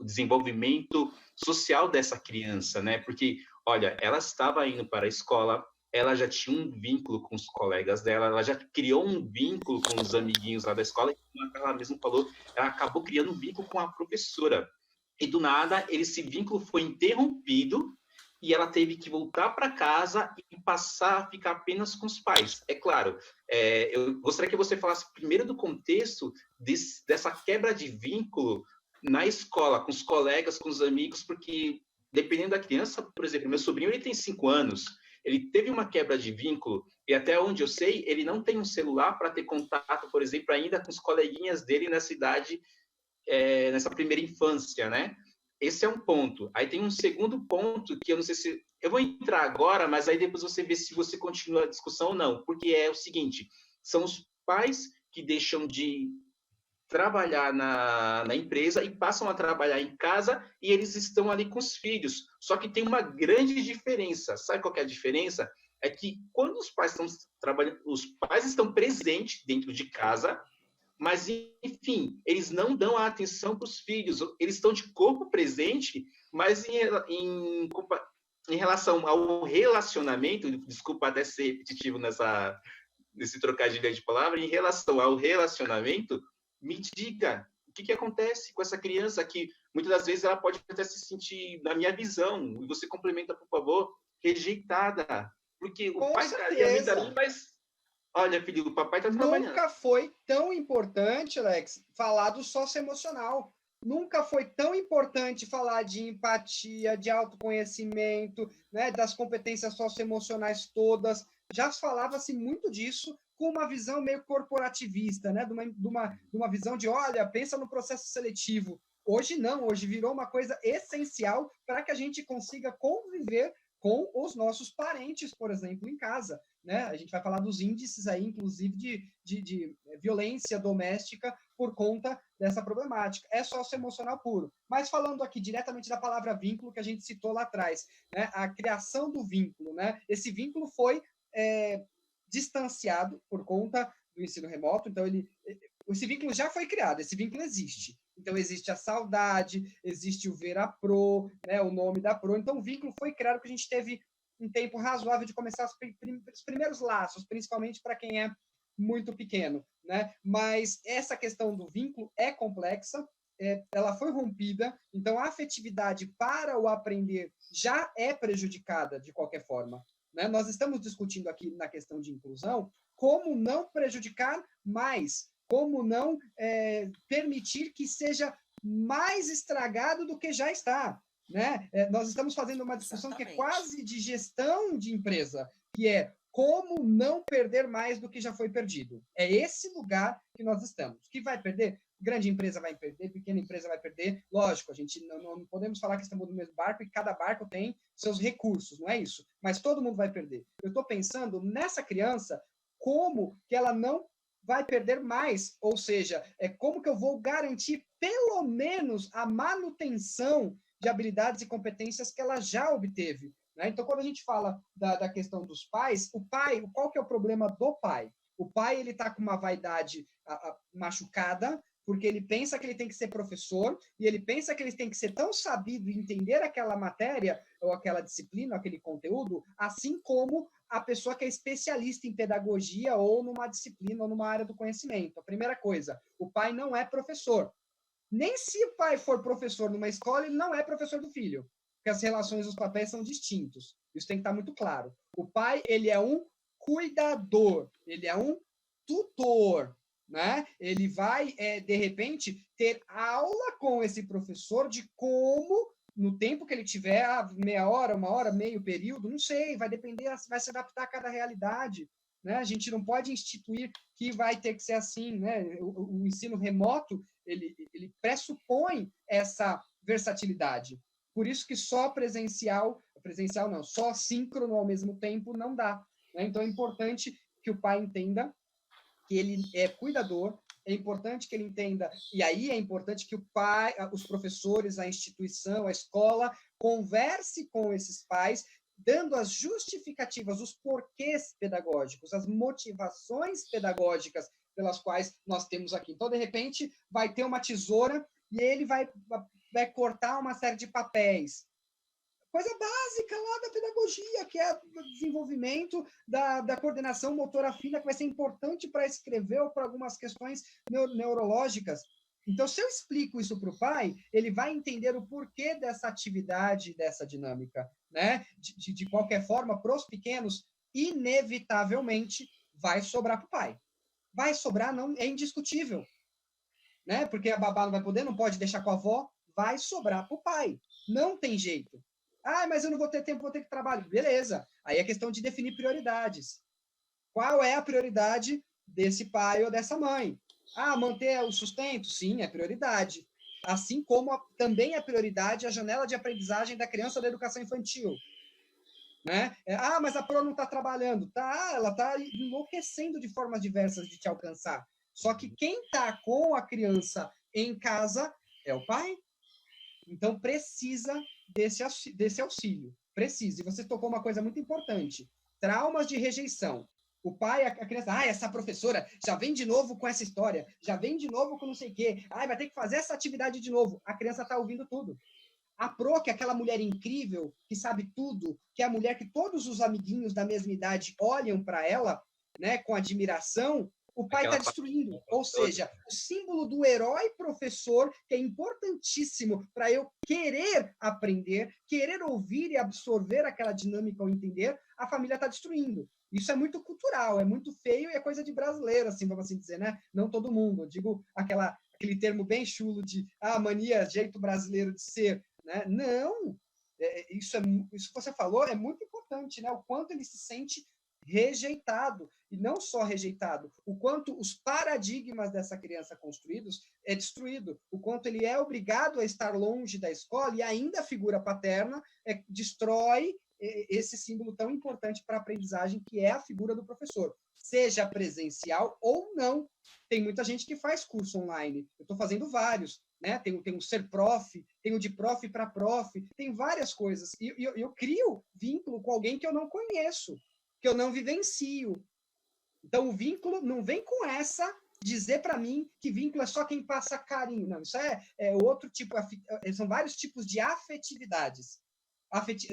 desenvolvimento social dessa criança, né? Porque, olha, ela estava indo para a escola, ela já tinha um vínculo com os colegas dela, ela já criou um vínculo com os amiguinhos lá da escola, e como ela mesmo falou, ela acabou criando um vínculo com a professora. E do nada, esse vínculo foi interrompido e ela teve que voltar para casa e passar a ficar apenas com os pais. É claro, eu gostaria que você falasse primeiro do contexto dessa quebra de vínculo na escola, com os colegas, com os amigos, porque dependendo da criança, por exemplo, meu sobrinho ele tem 5 anos, ele teve uma quebra de vínculo e até onde eu sei, ele não tem um celular para ter contato, por exemplo, ainda com os coleguinhas dele nessa idade, nessa primeira infância, né? Esse é um ponto. Aí tem um segundo ponto que eu não sei se... Eu vou entrar agora, mas aí depois você vê se você continua a discussão ou não, porque é o seguinte, são os pais que deixam de trabalhar na empresa e passam a trabalhar em casa e eles estão ali com os filhos. Só que tem uma grande diferença. Sabe qual que é a diferença? É que quando os pais estão trabalhando, os pais estão presentes dentro de casa, mas, enfim, eles não dão a atenção para os filhos. Eles estão de corpo presente, mas em relação ao relacionamento, desculpa até ser repetitivo nesse trocadilho de palavra, em relação ao relacionamento, me diga o que acontece com essa criança que muitas das vezes ela pode até se sentir, na minha visão, e você complementa, por favor, rejeitada. Porque o pai está ali, a mãe está ali, mas olha, filho, o papai está trabalhando. Nunca foi tão importante, Alex, falar do socioemocional. Nunca foi tão importante falar de empatia, de autoconhecimento, né, das competências socioemocionais todas. Já falava-se muito disso com uma visão meio corporativista, né, de uma visão de, olha, pensa no processo seletivo. Hoje não, hoje virou uma coisa essencial para que a gente consiga conviver com os nossos parentes, por exemplo, em casa. Né? A gente vai falar dos índices aí, inclusive, de violência doméstica por conta dessa problemática. É socioemocional puro. Mas falando aqui diretamente da palavra vínculo, que a gente citou lá atrás, né? A criação do vínculo, né? Esse vínculo foi distanciado por conta do ensino remoto, então esse vínculo já foi criado, esse vínculo existe. Então, existe a saudade, existe o ver a pro, né, o nome da pro. Então, o vínculo foi criado que a gente teve um tempo razoável de começar os primeiros laços, principalmente para quem é muito pequeno, né? Mas essa questão do vínculo é complexa, ela foi rompida, então a afetividade para o aprender já é prejudicada de qualquer forma, né? Nós estamos discutindo aqui na questão de inclusão como não prejudicar mais, como não permitir que seja mais estragado do que já está. Né? Nós estamos fazendo uma discussão que é quase de gestão de empresa, que é como não perder mais do que já foi perdido. É esse lugar que nós estamos. Que vai perder? Grande empresa vai perder, pequena empresa vai perder. Lógico, a gente não podemos falar que estamos no mesmo barco e cada barco tem seus recursos, não é isso? Mas todo mundo vai perder. Eu estou pensando nessa criança, como que ela não vai perder mais, ou seja, como que eu vou garantir pelo menos a manutenção de habilidades e competências que ela já obteve. Né? Então, quando a gente fala da questão dos pais, o pai, qual que é o problema do pai? O pai ele está com uma vaidade machucada, porque ele pensa que ele tem que ser professor, e ele pensa que ele tem que ser tão sabido e entender aquela matéria, ou aquela disciplina, aquele conteúdo, assim como a pessoa que é especialista em pedagogia, ou numa disciplina, ou numa área do conhecimento. A primeira coisa, o pai não é professor. Nem se o pai for professor numa escola, ele não é professor do filho, porque as relações dos papéis são distintos. Isso tem que estar muito claro. O pai, ele é um cuidador, ele é um tutor, né? Ele vai, de repente, ter aula com esse professor de como, no tempo que ele tiver, meia hora, uma hora, meio período, não sei, vai depender, vai se adaptar a cada realidade. Né? A gente não pode instituir que vai ter que ser assim. Né? O ensino remoto, ele pressupõe essa versatilidade. Por isso que só presencial não, só síncrono ao mesmo tempo não dá. Né? Então, é importante que o pai entenda que ele é cuidador, é importante que ele entenda, e aí é importante que o pai, os professores, a instituição, a escola, converse com esses pais, dando as justificativas, os porquês pedagógicos, as motivações pedagógicas pelas quais nós temos aqui. Então, de repente, vai ter uma tesoura e ele vai cortar uma série de papéis. coisa básica lá da pedagogia, que é o desenvolvimento da coordenação motora fina, que vai ser importante para escrever ou para algumas questões neurológicas. Então, se eu explico isso para o pai, ele vai entender o porquê dessa atividade, dessa dinâmica, né? De qualquer forma, para os pequenos, inevitavelmente vai sobrar para o pai. Vai sobrar, não é indiscutível, né? Porque a babá não vai poder, não pode deixar com a avó, vai sobrar para o pai. Não tem jeito. Ah, mas eu não vou ter tempo, vou ter que trabalhar. Beleza. Aí é questão de definir prioridades. Qual é a prioridade desse pai ou dessa mãe? Ah, manter o sustento? Sim, é prioridade. Assim como também é prioridade a janela de aprendizagem da criança da educação infantil. Né? Ah, mas a Pro não está trabalhando. Tá, ela está enlouquecendo de formas diversas de te alcançar. Só que quem está com a criança em casa é o pai. Então, precisa desse auxílio. Precisa. E você tocou uma coisa muito importante. Traumas de rejeição. O pai, a criança, essa professora já vem de novo com essa história, já vem de novo com não sei o quê, vai ter que fazer essa atividade de novo. A criança está ouvindo tudo. A Pro, que é aquela mulher incrível, que sabe tudo, que é a mulher que todos os amiguinhos da mesma idade olham para ela, né, com admiração, o pai está destruindo. Ou seja, o símbolo do herói professor, que é importantíssimo para eu querer aprender, querer ouvir e absorver aquela dinâmica ao entender, a família está destruindo. Isso é muito cultural, é muito feio e é coisa de brasileiro, assim, vamos assim dizer, né? Não todo mundo. Eu digo aquele termo bem chulo de mania, jeito brasileiro de ser, né? Não! Isso que você falou é muito importante, né? O quanto ele se sente rejeitado, e não só rejeitado, o quanto os paradigmas dessa criança construídos é destruído, o quanto ele é obrigado a estar longe da escola e ainda a figura paterna destrói esse símbolo tão importante para a aprendizagem, que é a figura do professor, seja presencial ou não. Tem muita gente que faz curso online, eu estou fazendo vários, né? Tem o Ser Prof, tem o de prof para prof, tem várias coisas, e eu crio vínculo com alguém que eu não conheço, que eu não vivencio. Então, o vínculo não vem com essa dizer para mim que vínculo é só quem passa carinho. Não, isso é outro tipo, são vários tipos de afetividades.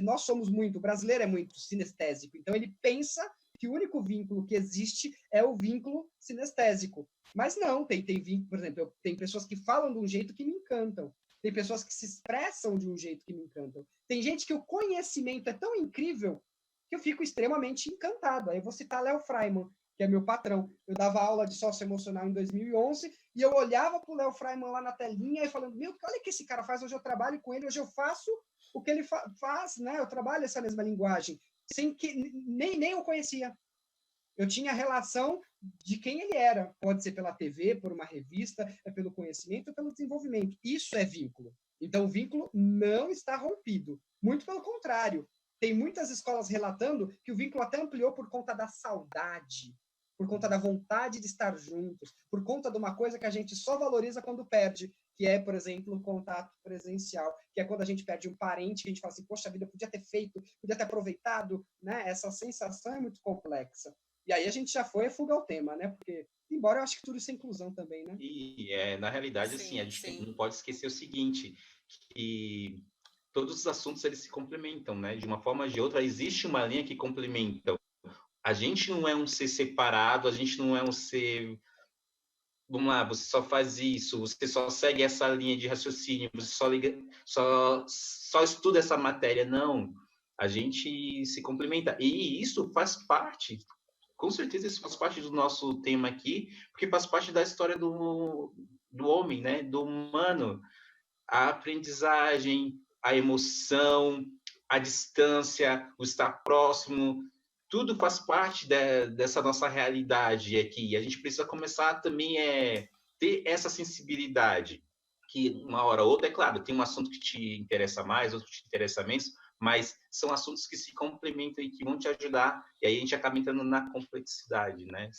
Nós somos muito, o brasileiro é muito sinestésico, então ele pensa que o único vínculo que existe é o vínculo sinestésico. Mas não, tem vínculo, por exemplo, tem pessoas que falam de um jeito que me encantam, tem pessoas que se expressam de um jeito que me encantam, tem gente que o conhecimento é tão incrível que eu fico extremamente encantado. Aí eu vou citar Léo Freiman, que é meu patrão. Eu dava aula de socioemocional em 2011 e eu olhava para o Léo Freiman lá na telinha e falando, olha o que esse cara faz, hoje eu trabalho com ele, hoje eu faço o que ele faz, né? Eu trabalho essa mesma linguagem, sem que nem eu conhecia. Eu tinha a relação de quem ele era. Pode ser pela TV, por uma revista, pelo conhecimento, pelo desenvolvimento. Isso é vínculo. Então, o vínculo não está rompido. Muito pelo contrário. Tem muitas escolas relatando que o vínculo até ampliou por conta da saudade, por conta da vontade de estar juntos, por conta de uma coisa que a gente só valoriza quando perde, que é, por exemplo, o contato presencial, que é quando a gente perde um parente, que a gente fala assim, poxa vida, eu podia ter feito, podia ter aproveitado, né? Essa sensação é muito complexa. E aí a gente já foi a fuga ao tema, né? Porque, embora eu acho que tudo isso é inclusão também, né? E, na realidade, sim, a gente não pode esquecer o seguinte, que todos os assuntos, eles se complementam, né? De uma forma ou de outra, existe uma linha que complementa. A gente não é um ser separado, a gente não é um ser... Vamos lá, você só faz isso, você só segue essa linha de raciocínio, você só estuda essa matéria. Não, a gente se complementa. E isso faz parte, com certeza isso faz parte do nosso tema aqui, porque faz parte da história do homem, né? Do humano. A aprendizagem, a emoção, a distância, o estar próximo, tudo faz parte dessa nossa realidade aqui. A gente precisa começar também a ter essa sensibilidade, que uma hora ou outra, é claro, tem um assunto que te interessa mais, outro que te interessa menos, mas são assuntos que se complementam e que vão te ajudar, e aí a gente acaba entrando na complexidade, né?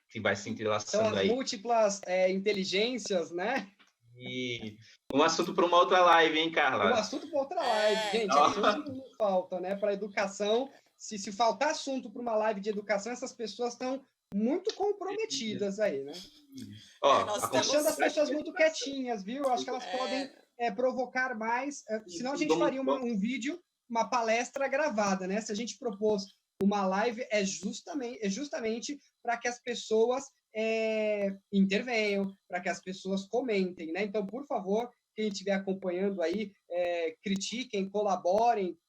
Que vai se entrelaçando aí. São as múltiplas inteligências, né? E um assunto para uma outra live, hein, Carla? Um assunto para outra live. Gente, assunto não falta, né? Para educação, se faltar assunto para uma live de educação, essas pessoas estão muito comprometidas aí, né? Ó, deixando as pessoas muito quietinhas, viu? Acho que elas podem provocar mais, senão a gente faria um vídeo, uma palestra gravada, né? Se a gente propôs uma live, é justamente para que as pessoas intervenham, para que as pessoas comentem, né? Então, por favor, quem estiver acompanhando aí, critiquem, colaborem,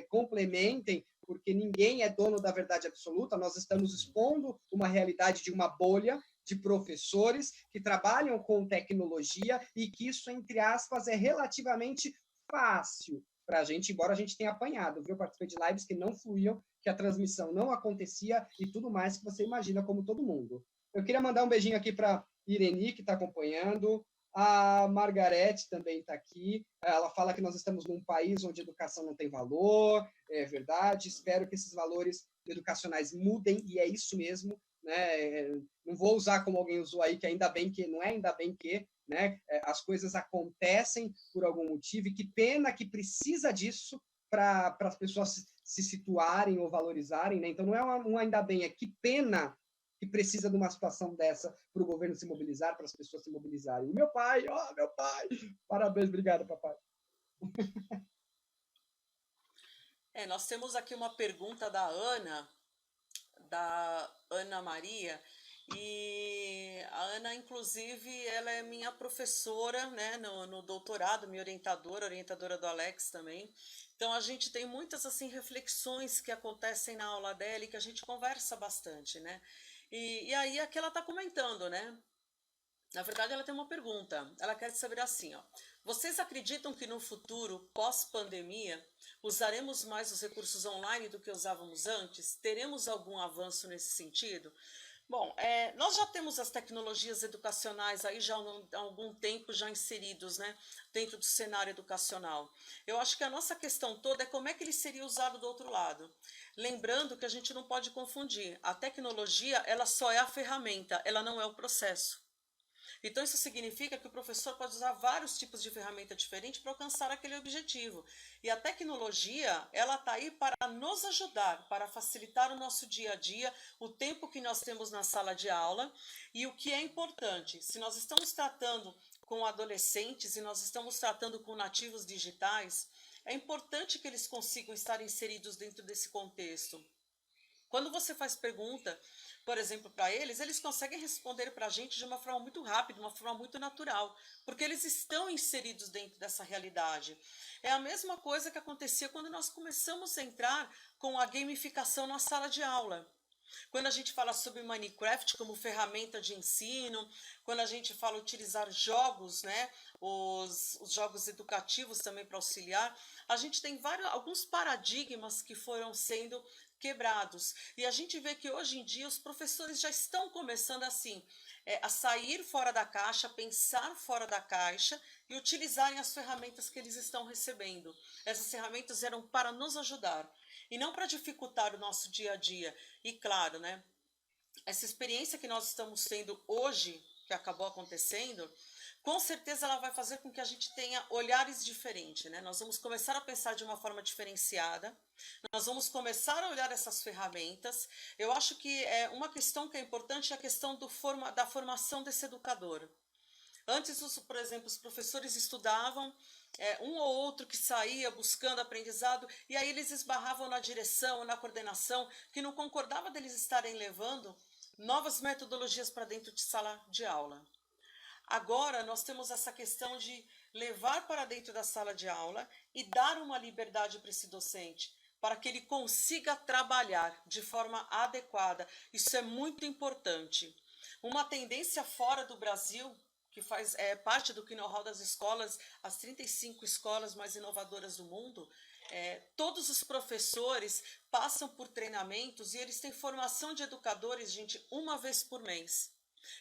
complementem, porque ninguém é dono da verdade absoluta, nós estamos expondo uma realidade de uma bolha de professores que trabalham com tecnologia e que isso, entre aspas, é relativamente fácil para a gente, embora a gente tenha apanhado, viu? Eu participei de lives que não fluíam, que a transmissão não acontecia e tudo mais que você imagina, como todo mundo. Eu queria mandar um beijinho aqui para Ireni, que está acompanhando, a Margarete também está aqui. Ela fala que nós estamos num país onde a educação não tem valor, é verdade. Espero que esses valores educacionais mudem, e é isso mesmo, né? Não vou usar como alguém usou aí, que ainda bem que, não é ainda bem que, né? As coisas acontecem por algum motivo, e que pena que precisa disso para as pessoas se situarem ou valorizarem, né? Então não é um ainda bem, é que pena que precisa de uma situação dessa para o governo se mobilizar, para as pessoas se mobilizarem. E meu pai, meu pai! Parabéns, obrigado, papai. Nós temos aqui uma pergunta da Ana Maria, e a Ana, inclusive, ela é minha professora, né, no doutorado, minha orientadora do Alex também. Então a gente tem muitas assim reflexões que acontecem na aula dela e que a gente conversa bastante, né? E aí aqui ela está comentando, né? Na verdade, ela tem uma pergunta. Ela quer saber assim, ó. Vocês acreditam que no futuro, pós-pandemia, usaremos mais os recursos online do que usávamos antes? Teremos algum avanço nesse sentido? Bom, nós já temos as tecnologias educacionais aí já há algum tempo já inseridos, né, dentro do cenário educacional. Eu acho que a nossa questão toda é como é que ele seria usado do outro lado. Lembrando que a gente não pode confundir. A tecnologia, ela só é a ferramenta, ela não é o processo. Então isso significa que o professor pode usar vários tipos de ferramenta diferentes para alcançar aquele objetivo. E a tecnologia, ela está aí para nos ajudar, para facilitar o nosso dia a dia, o tempo que nós temos na sala de aula. E o que é importante, se nós estamos tratando com adolescentes e nós estamos tratando com nativos digitais, é importante que eles consigam estar inseridos dentro desse contexto. Quando você faz pergunta, por exemplo, para eles, eles conseguem responder para a gente de uma forma muito rápida, de uma forma muito natural, porque eles estão inseridos dentro dessa realidade. É a mesma coisa que acontecia quando nós começamos a entrar com a gamificação na sala de aula. Quando a gente fala sobre Minecraft como ferramenta de ensino, quando a gente fala utilizar jogos, né, os jogos educativos também para auxiliar, a gente tem alguns paradigmas que foram sendo quebrados. E a gente vê que hoje em dia os professores já estão começando assim, a sair fora da caixa, pensar fora da caixa e utilizarem as ferramentas que eles estão recebendo. Essas ferramentas eram para nos ajudar e não para dificultar o nosso dia a dia. E claro, né, essa experiência que nós estamos tendo hoje, que acabou acontecendo, com certeza ela vai fazer com que a gente tenha olhares diferentes, né? Nós vamos começar a pensar de uma forma diferenciada, nós vamos começar a olhar essas ferramentas. Eu acho que uma questão que é importante é a questão da formação desse educador. Antes, por exemplo, os professores estudavam, um ou outro que saía buscando aprendizado, e aí eles esbarravam na direção, na coordenação, que não concordava deles estarem levando novas metodologias para dentro de sala de aula. Agora nós temos essa questão de levar para dentro da sala de aula e dar uma liberdade para esse docente, para que ele consiga trabalhar de forma adequada. Isso é muito importante. Uma tendência fora do Brasil, que faz parte do know-how das escolas, as 35 escolas mais inovadoras do mundo, todos os professores passam por treinamentos e eles têm formação de educadores, gente, uma vez por mês.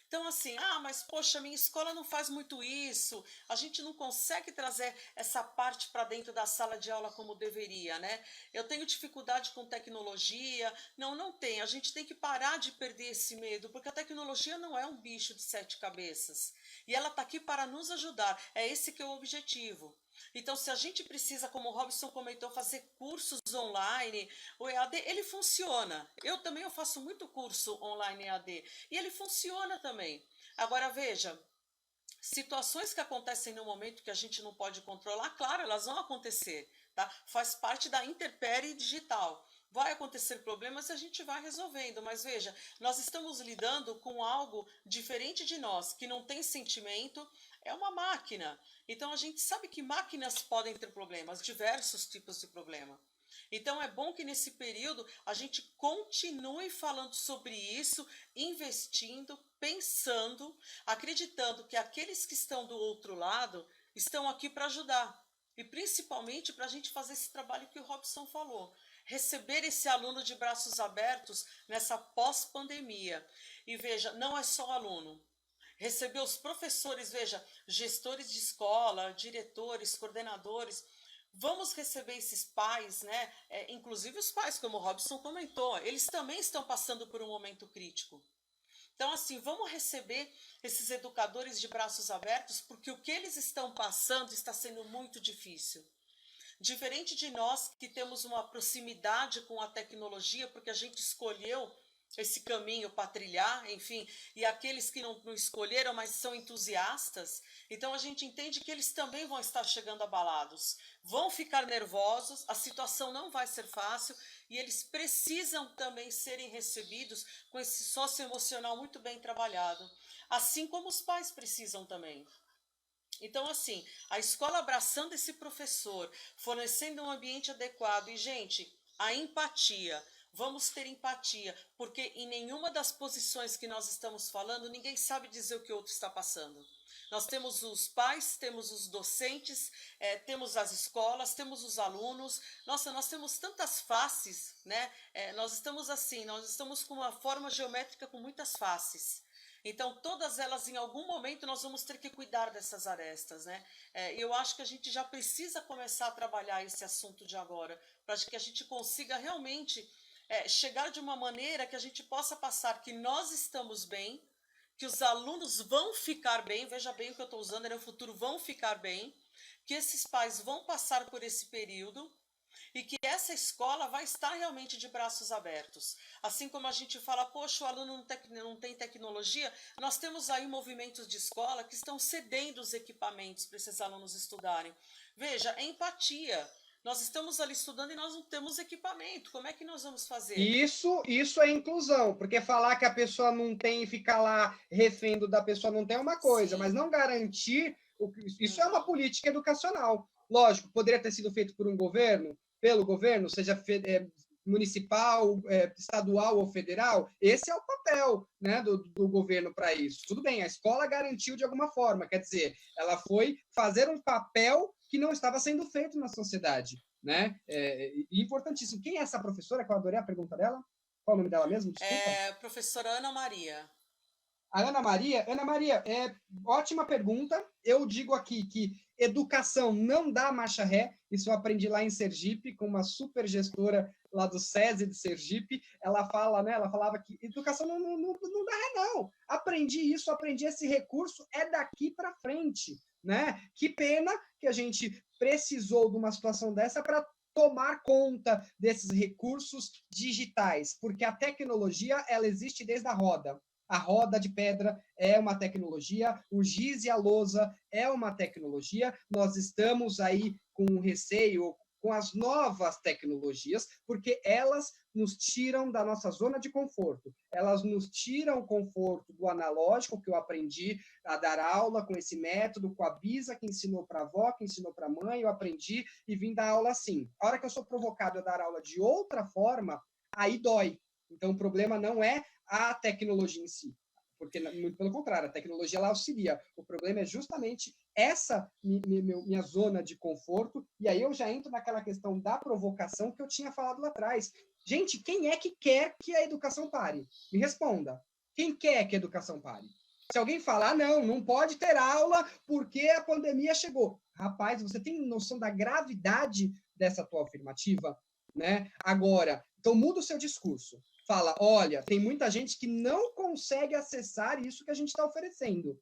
Então assim, mas poxa, minha escola não faz muito isso, a gente não consegue trazer essa parte para dentro da sala de aula como deveria, né? Eu tenho dificuldade com tecnologia. Não tem, a gente tem que parar de perder esse medo, porque a tecnologia não é um bicho de 7 cabeças, e ela está aqui para nos ajudar, é esse que é o objetivo. Então, se a gente precisa, como o Robson comentou, fazer cursos online, o EAD, ele funciona. Eu faço muito curso online EAD, e ele funciona também. Agora, veja, Situações que acontecem no momento que a gente não pode controlar, claro, elas vão acontecer, tá? Faz parte da intempérie digital. Vai acontecer problemas e a gente vai resolvendo, mas veja, nós estamos lidando com algo diferente de nós, que não tem sentimento, é uma máquina. Então a gente sabe que máquinas podem ter problemas, diversos tipos de problema. Então é bom que nesse período a gente continue falando sobre isso, investindo, pensando, acreditando que aqueles que estão do outro lado estão aqui para ajudar. E principalmente para a gente fazer esse trabalho que o Robson falou. Receber esse aluno de braços abertos nessa pós-pandemia. E veja, não é só aluno. Receber os professores, veja, gestores de escola, diretores, coordenadores. Vamos receber esses pais, né? Inclusive os pais, como o Robson comentou, eles também estão passando por um momento crítico. Então, assim, vamos receber esses educadores de braços abertos, porque o que eles estão passando está sendo muito difícil. Diferente de nós que temos uma proximidade com a tecnologia, porque a gente escolheu esse caminho para trilhar, enfim, e aqueles que não escolheram, mas são entusiastas, então a gente entende que eles também vão estar chegando abalados, vão ficar nervosos, a situação não vai ser fácil e eles precisam também serem recebidos com esse socioemocional muito bem trabalhado, assim como os pais precisam também. Então, assim, a escola abraçando esse professor, fornecendo um ambiente adequado. E, gente, a empatia. Vamos ter empatia, porque em nenhuma das posições que nós estamos falando, ninguém sabe dizer o que o outro está passando. Nós temos os pais, temos os docentes, temos as escolas, temos os alunos. Nossa, nós temos tantas faces, né? Nós estamos com uma forma geométrica com muitas faces. Então, todas elas, em algum momento, nós vamos ter que cuidar dessas arestas, né? Eu acho que a gente já precisa começar a trabalhar esse assunto de agora, para que a gente consiga realmente chegar de uma maneira que a gente possa passar que nós estamos bem, que os alunos vão ficar bem, veja bem o que eu estou usando, no futuro vão ficar bem, que esses pais vão passar por esse período, e que essa escola vai estar realmente de braços abertos. Assim como a gente fala, poxa, o aluno não tem tecnologia, nós temos aí movimentos de escola que estão cedendo os equipamentos para esses alunos estudarem. Veja, é empatia. Nós estamos ali estudando e nós não temos equipamento. Como é que nós vamos fazer? Isso é inclusão, porque falar que a pessoa não tem e ficar lá refém da pessoa não tem uma coisa, mas não garantir, isso é uma política educacional. Lógico, poderia ter sido feito por um governo, pelo governo, seja municipal, estadual ou federal, esse é o papel, né, do governo para isso. Tudo bem, a escola garantiu de alguma forma, quer dizer, ela foi fazer um papel que não estava sendo feito na sociedade, né? Importantíssimo. Quem é essa professora? Que eu adorei a pergunta dela. Qual é o nome dela mesmo? Desculpa. Professora Ana Maria. A Ana Maria, ótima pergunta. Eu digo aqui que educação não dá marcha ré. Isso eu aprendi lá em Sergipe, com uma super gestora lá do SESI de Sergipe. Ela falava que educação não dá ré, não. Aprendi esse recurso, é daqui para frente, né? Que pena que a gente precisou de uma situação dessa para tomar conta desses recursos digitais, porque a tecnologia, ela existe desde a roda. A roda de pedra é uma tecnologia, o giz e a lousa é uma tecnologia. Nós estamos aí com receio com as novas tecnologias, porque elas nos tiram da nossa zona de conforto. Elas nos tiram o conforto do analógico, que eu aprendi a dar aula com esse método, com a Bisa, que ensinou para a avó, que ensinou para a mãe, eu aprendi e vim dar aula assim. A hora que eu sou provocado a dar aula de outra forma, aí dói. Então, o problema não é a tecnologia em si, porque, muito pelo contrário, a tecnologia ela auxilia. O problema é justamente essa minha zona de conforto, e aí eu já entro naquela questão da provocação que eu tinha falado lá atrás. Gente, quem é que quer que a educação pare? Me responda. Quem quer que a educação pare? Se alguém falar, não pode ter aula porque a pandemia chegou. Rapaz, você tem noção da gravidade dessa tua afirmativa? Né? Agora, então muda o seu discurso. Fala, olha, tem muita gente que não consegue acessar isso que a gente está oferecendo.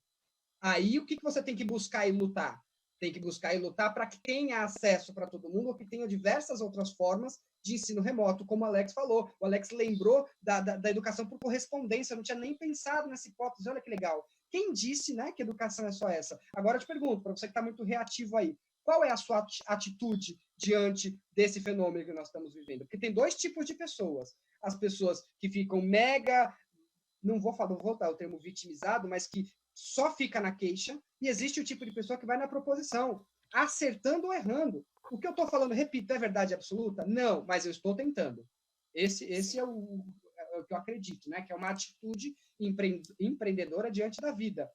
Aí, o que você tem que buscar e lutar? Tem que buscar e lutar para que tenha acesso para todo mundo, ou que tenha diversas outras formas de ensino remoto, como o Alex falou. O Alex lembrou da educação por correspondência, eu não tinha nem pensado nessa hipótese, olha que legal. Quem disse, né, que educação é só essa? Agora eu te pergunto, para você que está muito reativo aí, qual é a sua atitude diante desse fenômeno que nós estamos vivendo? Porque tem dois tipos de pessoas. As pessoas que ficam mega, não vou usar o termo vitimizado, mas que só fica na queixa, e existe o tipo de pessoa que vai na proposição, acertando ou errando. O que eu estou falando, repito, é verdade absoluta? Não, mas eu estou tentando. Esse é o que eu acredito, né? Que é uma atitude empreendedora diante da vida.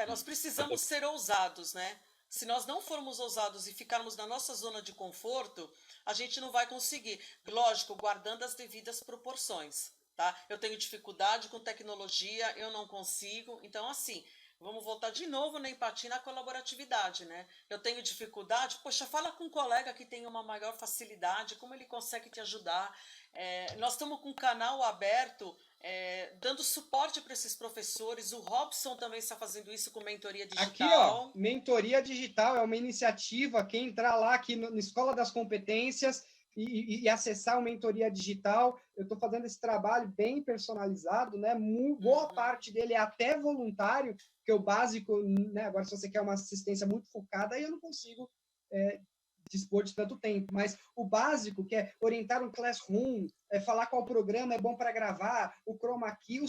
Nós precisamos ser ousados, né? Se nós não formos ousados e ficarmos na nossa zona de conforto, a gente não vai conseguir. Lógico, guardando as devidas proporções, tá? Eu tenho dificuldade com tecnologia, eu não consigo. Então, assim, vamos voltar de novo na empatia e na colaboratividade, né? Eu tenho dificuldade, poxa, fala com um colega que tem uma maior facilidade, como ele consegue te ajudar. Nós estamos com um canal aberto, dando suporte para esses professores. O Robson também está fazendo isso com mentoria digital. Aqui, ó, mentoria digital é uma iniciativa. Quem entrar lá aqui na Escola das Competências e acessar o mentoria digital, eu estou fazendo esse trabalho bem personalizado, né? Boa parte dele é até voluntário, porque o básico, né? Agora, se você quer uma assistência muito focada, aí eu não consigo dispor de tanto tempo, mas o básico, que é orientar um classroom, falar qual programa é bom para gravar, o chroma key, o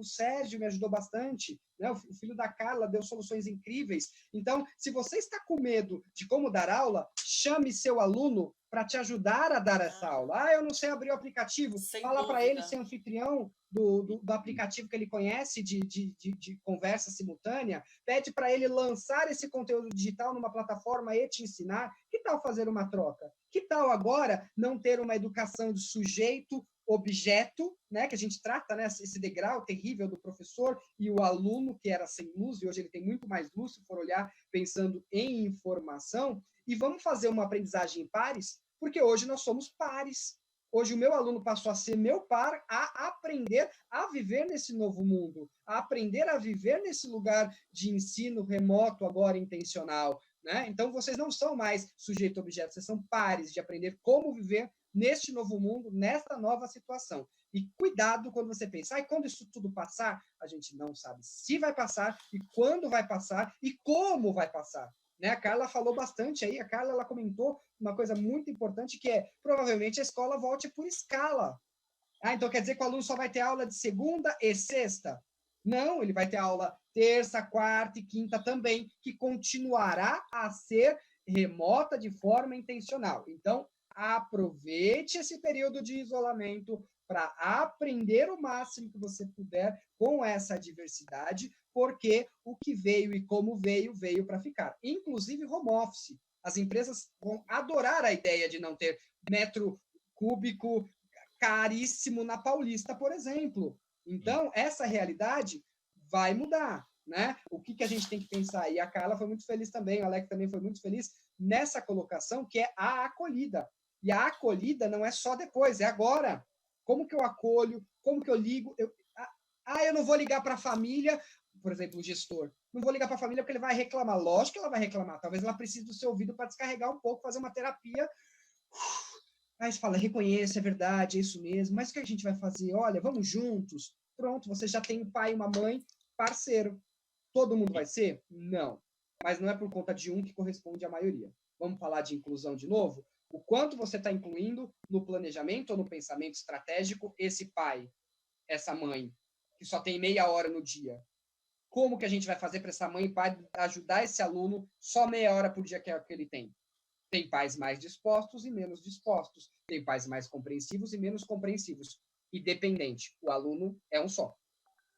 Sérgio me ajudou bastante, né? O filho da Carla deu soluções incríveis. Então, se você está com medo de como dar aula, chame seu aluno para te ajudar a dar essa aula. Eu não sei abrir o aplicativo, fala para ele ser anfitrião do aplicativo que ele conhece de conversa simultânea, pede para ele lançar esse conteúdo digital numa plataforma e te ensinar. Que tal fazer uma troca? Que tal agora não ter uma educação de sujeito, objeto, né, que a gente trata, né, esse degrau terrível do professor e o aluno que era sem luz, e hoje ele tem muito mais luz, se for olhar pensando em informação, e vamos fazer uma aprendizagem em pares, porque hoje nós somos pares. Hoje o meu aluno passou a ser meu par, a aprender a viver nesse novo mundo, a aprender a viver nesse lugar de ensino remoto, agora intencional, né? Então, vocês não são mais sujeito-objeto, vocês são pares de aprender como viver neste novo mundo, nesta nova situação. E cuidado quando você pensa, quando isso tudo passar, a gente não sabe se vai passar, e quando vai passar, e como vai passar. Né? A Carla falou bastante aí, a Carla ela comentou uma coisa muito importante, que é, provavelmente a escola volte por escala. Então quer dizer que o aluno só vai ter aula de segunda e sexta? Não, ele vai ter aula terça, quarta e quinta também, que continuará a ser remota de forma intencional. Então, aproveite esse período de isolamento para aprender o máximo que você puder com essa diversidade, porque o que veio e como veio, veio para ficar. Inclusive home office. As empresas vão adorar a ideia de não ter metro cúbico caríssimo na Paulista, por exemplo. Então, essa realidade vai mudar, né? O que a gente tem que pensar? E a Carla foi muito feliz também, o Alex também foi muito feliz nessa colocação, que é a acolhida. E a acolhida não é só depois, é agora. Como que eu acolho? Como que eu ligo? Eu não vou ligar para a família, por exemplo, o gestor. Não vou ligar para a família porque ele vai reclamar. Lógico que ela vai reclamar. Talvez ela precise do seu ouvido para descarregar um pouco, fazer uma terapia. Aí você fala, reconheça, é verdade, é isso mesmo. Mas o que a gente vai fazer? Olha, vamos juntos. Pronto, você já tem um pai e uma mãe, parceiro. Todo mundo vai ser? Não. Mas não é por conta de um que corresponde à maioria. Vamos falar de inclusão de novo? O quanto você está incluindo no planejamento ou no pensamento estratégico esse pai, essa mãe, que só tem meia hora no dia? Como que a gente vai fazer para essa mãe e pai ajudar esse aluno só meia hora por dia que é o que ele tem? Tem pais mais dispostos e menos dispostos. Tem pais mais compreensivos e menos compreensivos. Independente. O aluno é um só.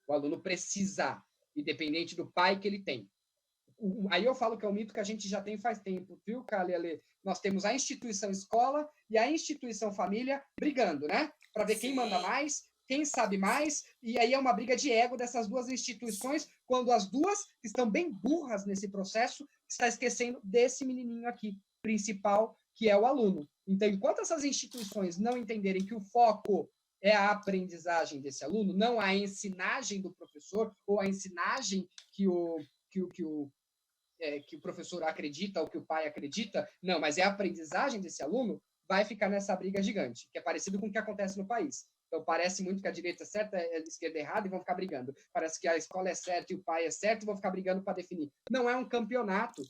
O aluno precisa, independente do pai que ele tem. Aí eu falo que é um mito que a gente já tem faz tempo, viu, Kali? Nós temos a instituição escola e a instituição família brigando, né? Para ver quem manda mais, quem sabe mais, e aí é uma briga de ego dessas duas instituições, quando as duas estão bem burras nesse processo, está esquecendo desse menininho aqui, principal, que é o aluno. Então, enquanto essas instituições não entenderem que o foco é a aprendizagem desse aluno, não a ensinagem do professor, ou a ensinagem que o professor acredita ou que o pai acredita, não, mas é a aprendizagem desse aluno, vai ficar nessa briga gigante, que é parecido com o que acontece no país. Então, parece muito que a direita é certa, a esquerda é errada e vão ficar brigando. Parece que a escola é certa e o pai é certo e vão ficar brigando para definir. Não é um campeonato.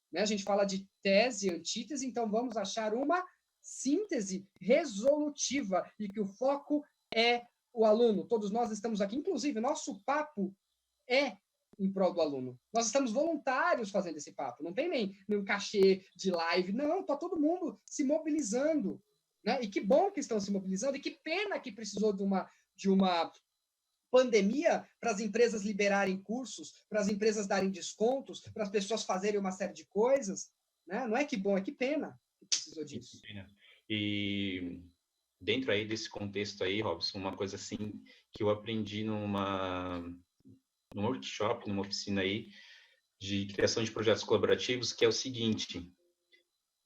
Né? A gente fala de tese e antítese, então vamos achar uma síntese resolutiva e que o foco é o aluno. Todos nós estamos aqui, inclusive, nosso papo é em prol do aluno. Nós estamos voluntários fazendo esse papo, não tem nem um cachê de live, não, está todo mundo se mobilizando. Né? E que bom que estão se mobilizando, e que pena que precisou de uma pandemia para as empresas liberarem cursos, para as empresas darem descontos, para as pessoas fazerem uma série de coisas. Né? Não é que bom, é que pena que precisou disso. E dentro aí desse contexto aí, Robson, uma coisa assim que eu aprendi num workshop, numa oficina aí de criação de projetos colaborativos, que é o seguinte: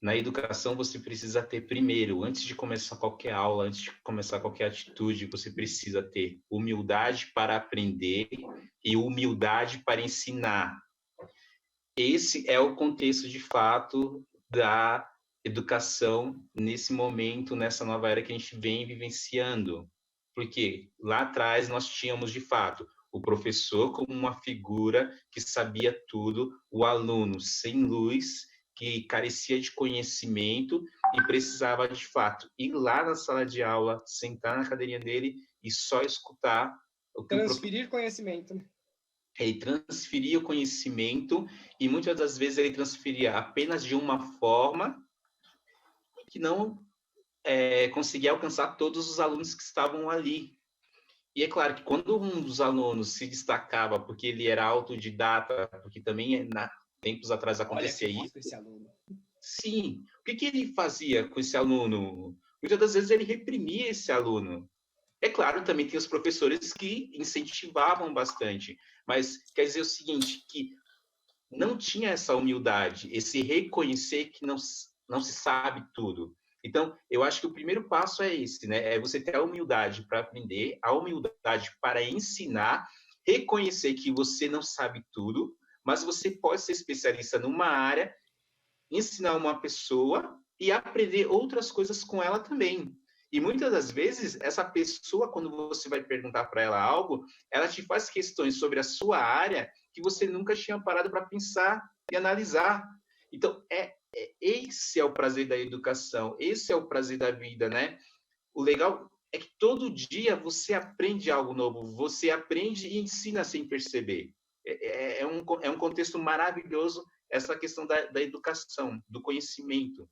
na educação você precisa ter primeiro, antes de começar qualquer aula, antes de começar qualquer atitude, você precisa ter humildade para aprender e humildade para ensinar. Esse é o contexto de fato da educação nesse momento, nessa nova era que a gente vem vivenciando. Porque lá atrás nós tínhamos, de fato, o professor como uma figura que sabia tudo, o aluno sem luz, que carecia de conhecimento e precisava, de fato, ir lá na sala de aula, sentar na cadeirinha dele e só escutar o que transferir conhecimento. Ele transferia o conhecimento e muitas das vezes ele transferia apenas de uma forma que não conseguia alcançar todos os alunos que estavam ali. E é claro que quando um dos alunos se destacava porque ele era autodidata, porque também tempos atrás acontecia isso. Esse aluno. Sim. O que ele fazia com esse aluno? Muitas das vezes ele reprimia esse aluno. É claro, também tem os professores que incentivavam bastante, mas quer dizer o seguinte, que não tinha essa humildade, esse reconhecer que não se sabe tudo. Então, eu acho que o primeiro passo é esse, né? É você ter a humildade para aprender, a humildade para ensinar, reconhecer que você não sabe tudo, mas você pode ser especialista numa área, ensinar uma pessoa e aprender outras coisas com ela também. E muitas das vezes, essa pessoa, quando você vai perguntar para ela algo, ela te faz questões sobre a sua área que você nunca tinha parado para pensar e analisar. Então, esse é o prazer da educação, esse é o prazer da vida, né? O legal é que todo dia você aprende algo novo, você aprende e ensina sem perceber. É um contexto maravilhoso essa questão da educação, do conhecimento.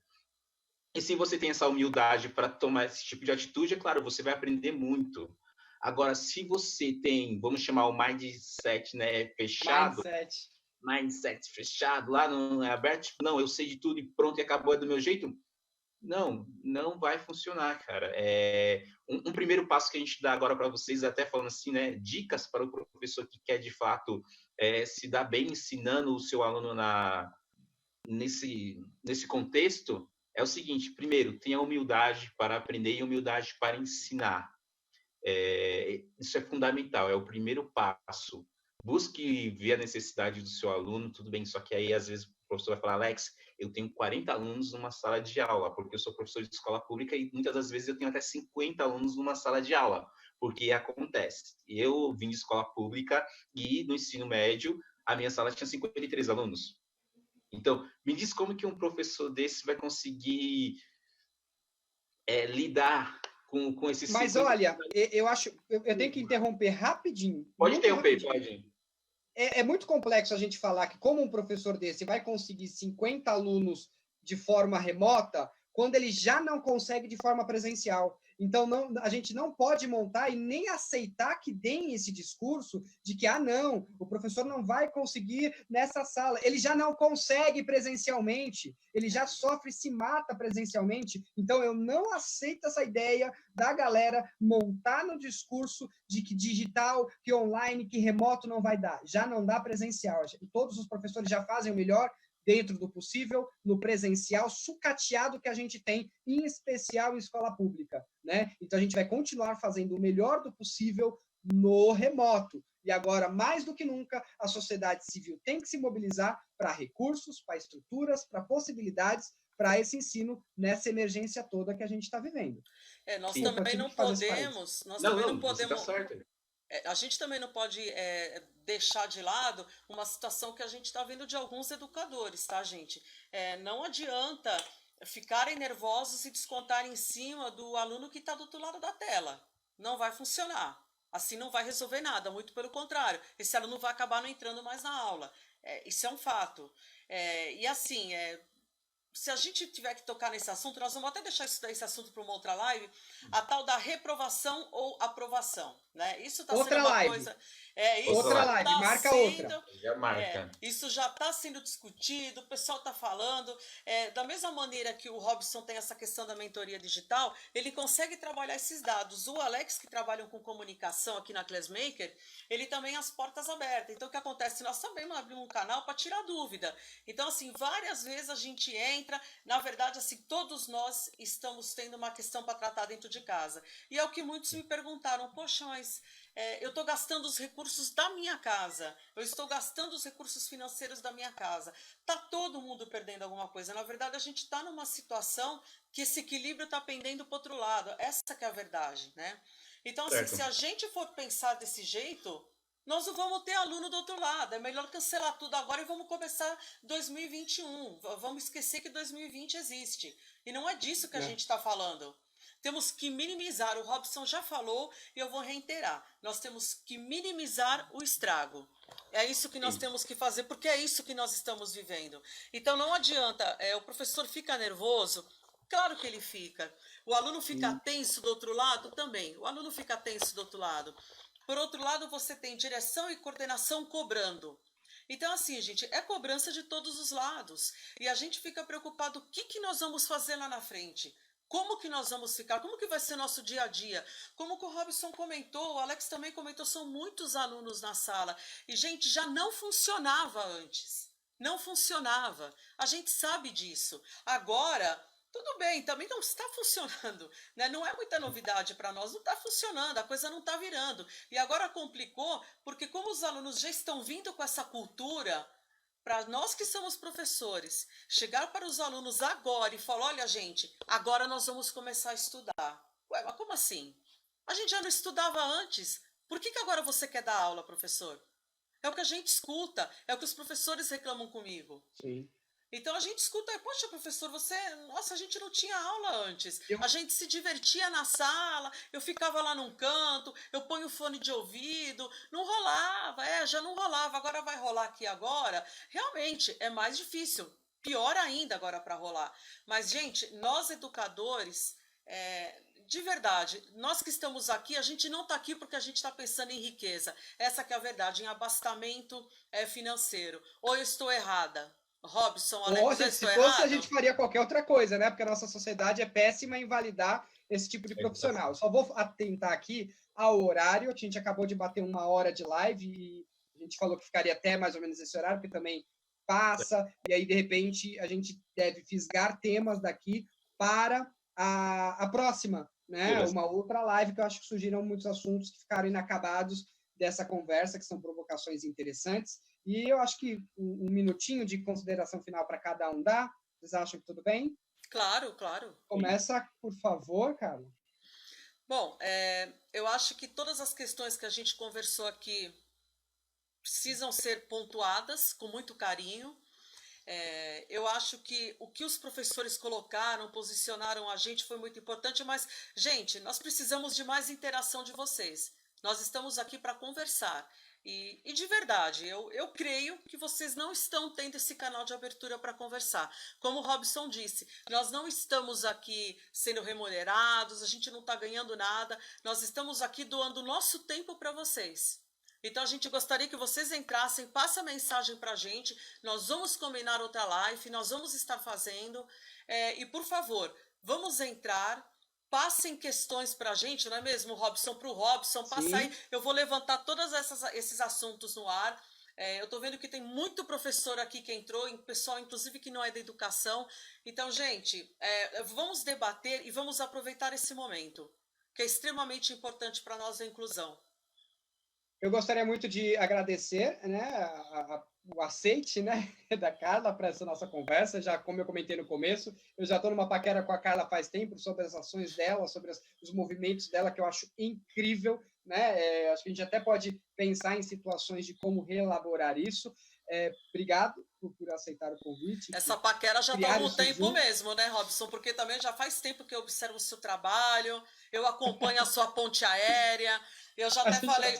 E se você tem essa humildade para tomar esse tipo de atitude, é claro, você vai aprender muito. Agora, se você tem, vamos chamar o mindset, né, fechado, mindset fechado, lá não é aberto, tipo, não, eu sei de tudo e pronto, e acabou, é do meu jeito, não vai funcionar, cara. Um primeiro passo que a gente dá agora para vocês, até falando assim, né, dicas para o professor que quer, de fato, se dar bem ensinando o seu aluno nesse contexto, é o seguinte: primeiro, tenha humildade para aprender e humildade para ensinar. Isso é fundamental, é o primeiro passo. Busque ver a necessidade do seu aluno, tudo bem, só que aí às vezes o professor vai falar: Alex, eu tenho 40 alunos numa sala de aula, porque eu sou professor de escola pública e muitas das vezes eu tenho até 50 alunos numa sala de aula, porque acontece. Eu vim de escola pública e no ensino médio a minha sala tinha 53 alunos. Então, me diz como que um professor desse vai conseguir lidar com esses... Mas olha, eu acho... Eu tenho que interromper rapidinho. Pode interromper, pode. É muito complexo a gente falar que como um professor desse vai conseguir 50 alunos de forma remota quando ele já não consegue de forma presencial. Então, a gente não pode montar e nem aceitar que deem esse discurso de que, não, o professor não vai conseguir nessa sala. Ele já não consegue presencialmente, ele já sofre, se mata presencialmente. Então, eu não aceito essa ideia da galera montar no discurso de que digital, que online, que remoto não vai dar. Já não dá presencial. Todos os professores já fazem o melhor dentro do possível, no presencial, sucateado que a gente tem, em especial em escola pública, né? Então, a gente vai continuar fazendo o melhor do possível no remoto. E agora, mais do que nunca, a sociedade civil tem que se mobilizar para recursos, para estruturas, para possibilidades, para esse ensino nessa emergência toda que a gente está vivendo. Nós Sim. também não podemos, nós também não você tá podemos, certo. a gente também não pode deixar de lado uma situação que a gente está vendo de alguns educadores, tá, gente? Não adianta ficarem nervosos e descontarem em cima do aluno que está do outro lado da tela. Não vai funcionar. Assim não vai resolver nada, muito pelo contrário. Esse aluno vai acabar não entrando mais na aula. Isso é um fato. E assim, se a gente tiver que tocar nesse assunto, nós vamos até deixar esse assunto para uma outra live, a tal da reprovação ou aprovação, né? Isso está sendo uma coisa... outra live, marca outra. Já marca. Isso já está sendo discutido, o pessoal está falando. Da mesma maneira que o Robson tem essa questão da mentoria digital, ele consegue trabalhar esses dados. O Alex, que trabalha com comunicação aqui na Classmaker, ele também as portas abertas. Então, o que acontece? Nós também abrimos um canal para tirar dúvida. Então, assim, várias vezes a gente entra, na verdade, assim, todos nós estamos tendo uma questão para tratar dentro de casa. E é o que muitos me perguntaram, poxa, mas eu estou gastando os recursos da minha casa, eu estou gastando os recursos financeiros da minha casa. Está todo mundo perdendo alguma coisa. Na verdade, a gente está numa situação que esse equilíbrio está pendendo para o outro lado. Essa que é a verdade, né? Então, assim, se a gente for pensar desse jeito, nós não vamos ter aluno do outro lado. É melhor cancelar tudo agora e vamos começar 2021. Vamos esquecer que 2020 existe. E não é disso que a gente está falando. Temos que minimizar, o Robson já falou e eu vou reiterar, nós temos que minimizar o estrago. É isso que nós temos que fazer, porque é isso que nós estamos vivendo. Então não adianta, o professor fica nervoso, claro que ele fica. O aluno fica tenso do outro lado também, o aluno fica tenso do outro lado. Por outro lado, você tem direção e coordenação cobrando. Então, assim, gente, é cobrança de todos os lados. E a gente fica preocupado, o que nós vamos fazer lá na frente? Como que nós vamos ficar? Como que vai ser nosso dia a dia? Como que o Robson comentou, o Alex também comentou, são muitos alunos na sala. E, gente, já não funcionava antes. Não funcionava. A gente sabe disso. Agora, tudo bem, também não está funcionando, né? Não é muita novidade para nós, não está funcionando, a coisa não está virando. E agora complicou, porque como os alunos já estão vindo com essa cultura... Para nós que somos professores, chegar para os alunos agora e falar, olha gente, agora nós vamos começar a estudar. Ué, mas como assim? A gente já não estudava antes. Por que agora você quer dar aula, professor? É o que a gente escuta, é o que os professores reclamam comigo. Sim. Então a gente escuta, poxa, professor, nossa, a gente não tinha aula antes. A gente se divertia na sala, eu ficava lá num canto, eu ponho fone de ouvido, não rolava, já não rolava, agora vai rolar aqui agora. Realmente é mais difícil, pior ainda agora para rolar. Mas, gente, nós educadores, de verdade, nós que estamos aqui, a gente não está aqui porque a gente está pensando em riqueza. Essa que é a verdade, em abastamento financeiro. Ou eu estou errada? Robson, Alex, se fosse, a gente faria qualquer outra coisa, né? Porque a nossa sociedade é péssima em validar esse tipo de profissional. Só vou atentar aqui ao horário. A gente acabou de bater 1 hora de live e a gente falou que ficaria até mais ou menos esse horário, porque também passa, e aí, de repente, a gente deve fisgar temas daqui para a próxima, né? Uma outra live, que eu acho que surgiram muitos assuntos que ficaram inacabados dessa conversa, que são provocações interessantes. E eu acho que um minutinho de consideração final para cada um dá. Vocês acham que tudo bem? Claro, claro. Começa, por favor, Carla. Bom, eu acho que todas as questões que a gente conversou aqui precisam ser pontuadas com muito carinho. Eu acho que o que os professores colocaram, posicionaram a gente foi muito importante, mas, gente, nós precisamos de mais interação de vocês. Nós estamos aqui para conversar. E de verdade, eu creio que vocês não estão tendo esse canal de abertura para conversar. Como o Robson disse, nós não estamos aqui sendo remunerados, a gente não está ganhando nada, nós estamos aqui doando o nosso tempo para vocês. Então a gente gostaria que vocês entrassem, passem a mensagem para a gente, nós vamos combinar outra live, nós vamos estar fazendo, e por favor, vamos entrar. Passem questões para a gente, não é mesmo, Robson? Para o Robson, passa aí. Eu vou levantar todos esses assuntos no ar. Eu estou vendo que tem muito professor aqui que entrou, pessoal, inclusive, que não é da educação. Então, gente, vamos debater e vamos aproveitar esse momento, que é extremamente importante para nós a inclusão. Eu gostaria muito de agradecer, né, o aceite, né, da Carla para essa nossa conversa. Já, como eu comentei no começo, eu já estou numa paquera com a Carla faz tempo sobre as ações dela, sobre os movimentos dela, que eu acho incrível, né? Acho que a gente até pode pensar em situações de como reelaborar isso. Obrigado por aceitar o convite. Essa paquera já está há um tempo mesmo, né, Robson? Porque também já faz tempo que eu observo o seu trabalho, eu acompanho a sua ponte aérea, eu já até falei...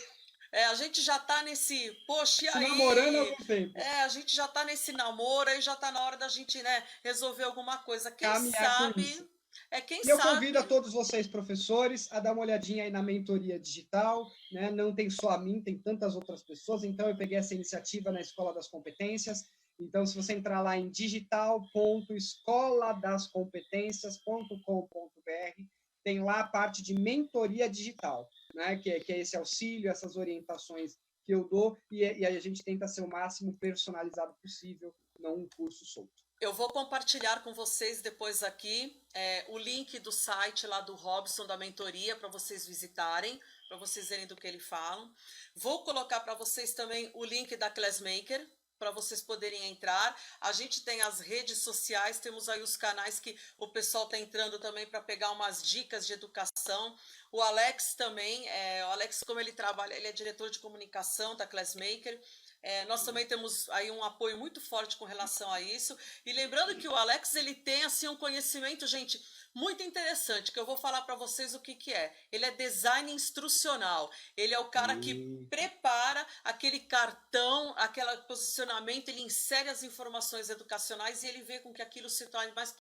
a gente já tá nesse, poxa, e aí? Namorando há algum tempo. A gente já tá nesse namoro, aí já tá na hora da gente, né, resolver alguma coisa. Quem Caminhar sabe... E eu convido a todos vocês, professores, a dar uma olhadinha aí na mentoria digital, né? Não tem só a mim, tem tantas outras pessoas, então eu peguei essa iniciativa na Escola das Competências. Então, se você entrar lá em digital.escoladascompetencias.com.br, tem lá a parte de mentoria digital, né? Que é esse auxílio, essas orientações que eu dou, e a gente tenta ser o máximo personalizado possível, não um curso solto. Eu vou compartilhar com vocês depois aqui o link do site lá do Robson, da mentoria, para vocês visitarem, para vocês verem do que ele fala. Vou colocar para vocês também o link da Classmaker, para vocês poderem entrar. A gente tem as redes sociais, temos aí os canais que o pessoal está entrando também para pegar umas dicas de educação. O Alex também, o Alex, como ele trabalha, ele é diretor de comunicação da Classmaker. Nós também temos aí um apoio muito forte com relação a isso. E lembrando que o Alex, ele tem assim um conhecimento, gente, muito interessante, que eu vou falar para vocês o que é. Ele é design instrucional. Ele é o cara que prepara aquele cartão, aquele posicionamento, ele insere as informações educacionais e ele vê com que aquilo se torne mais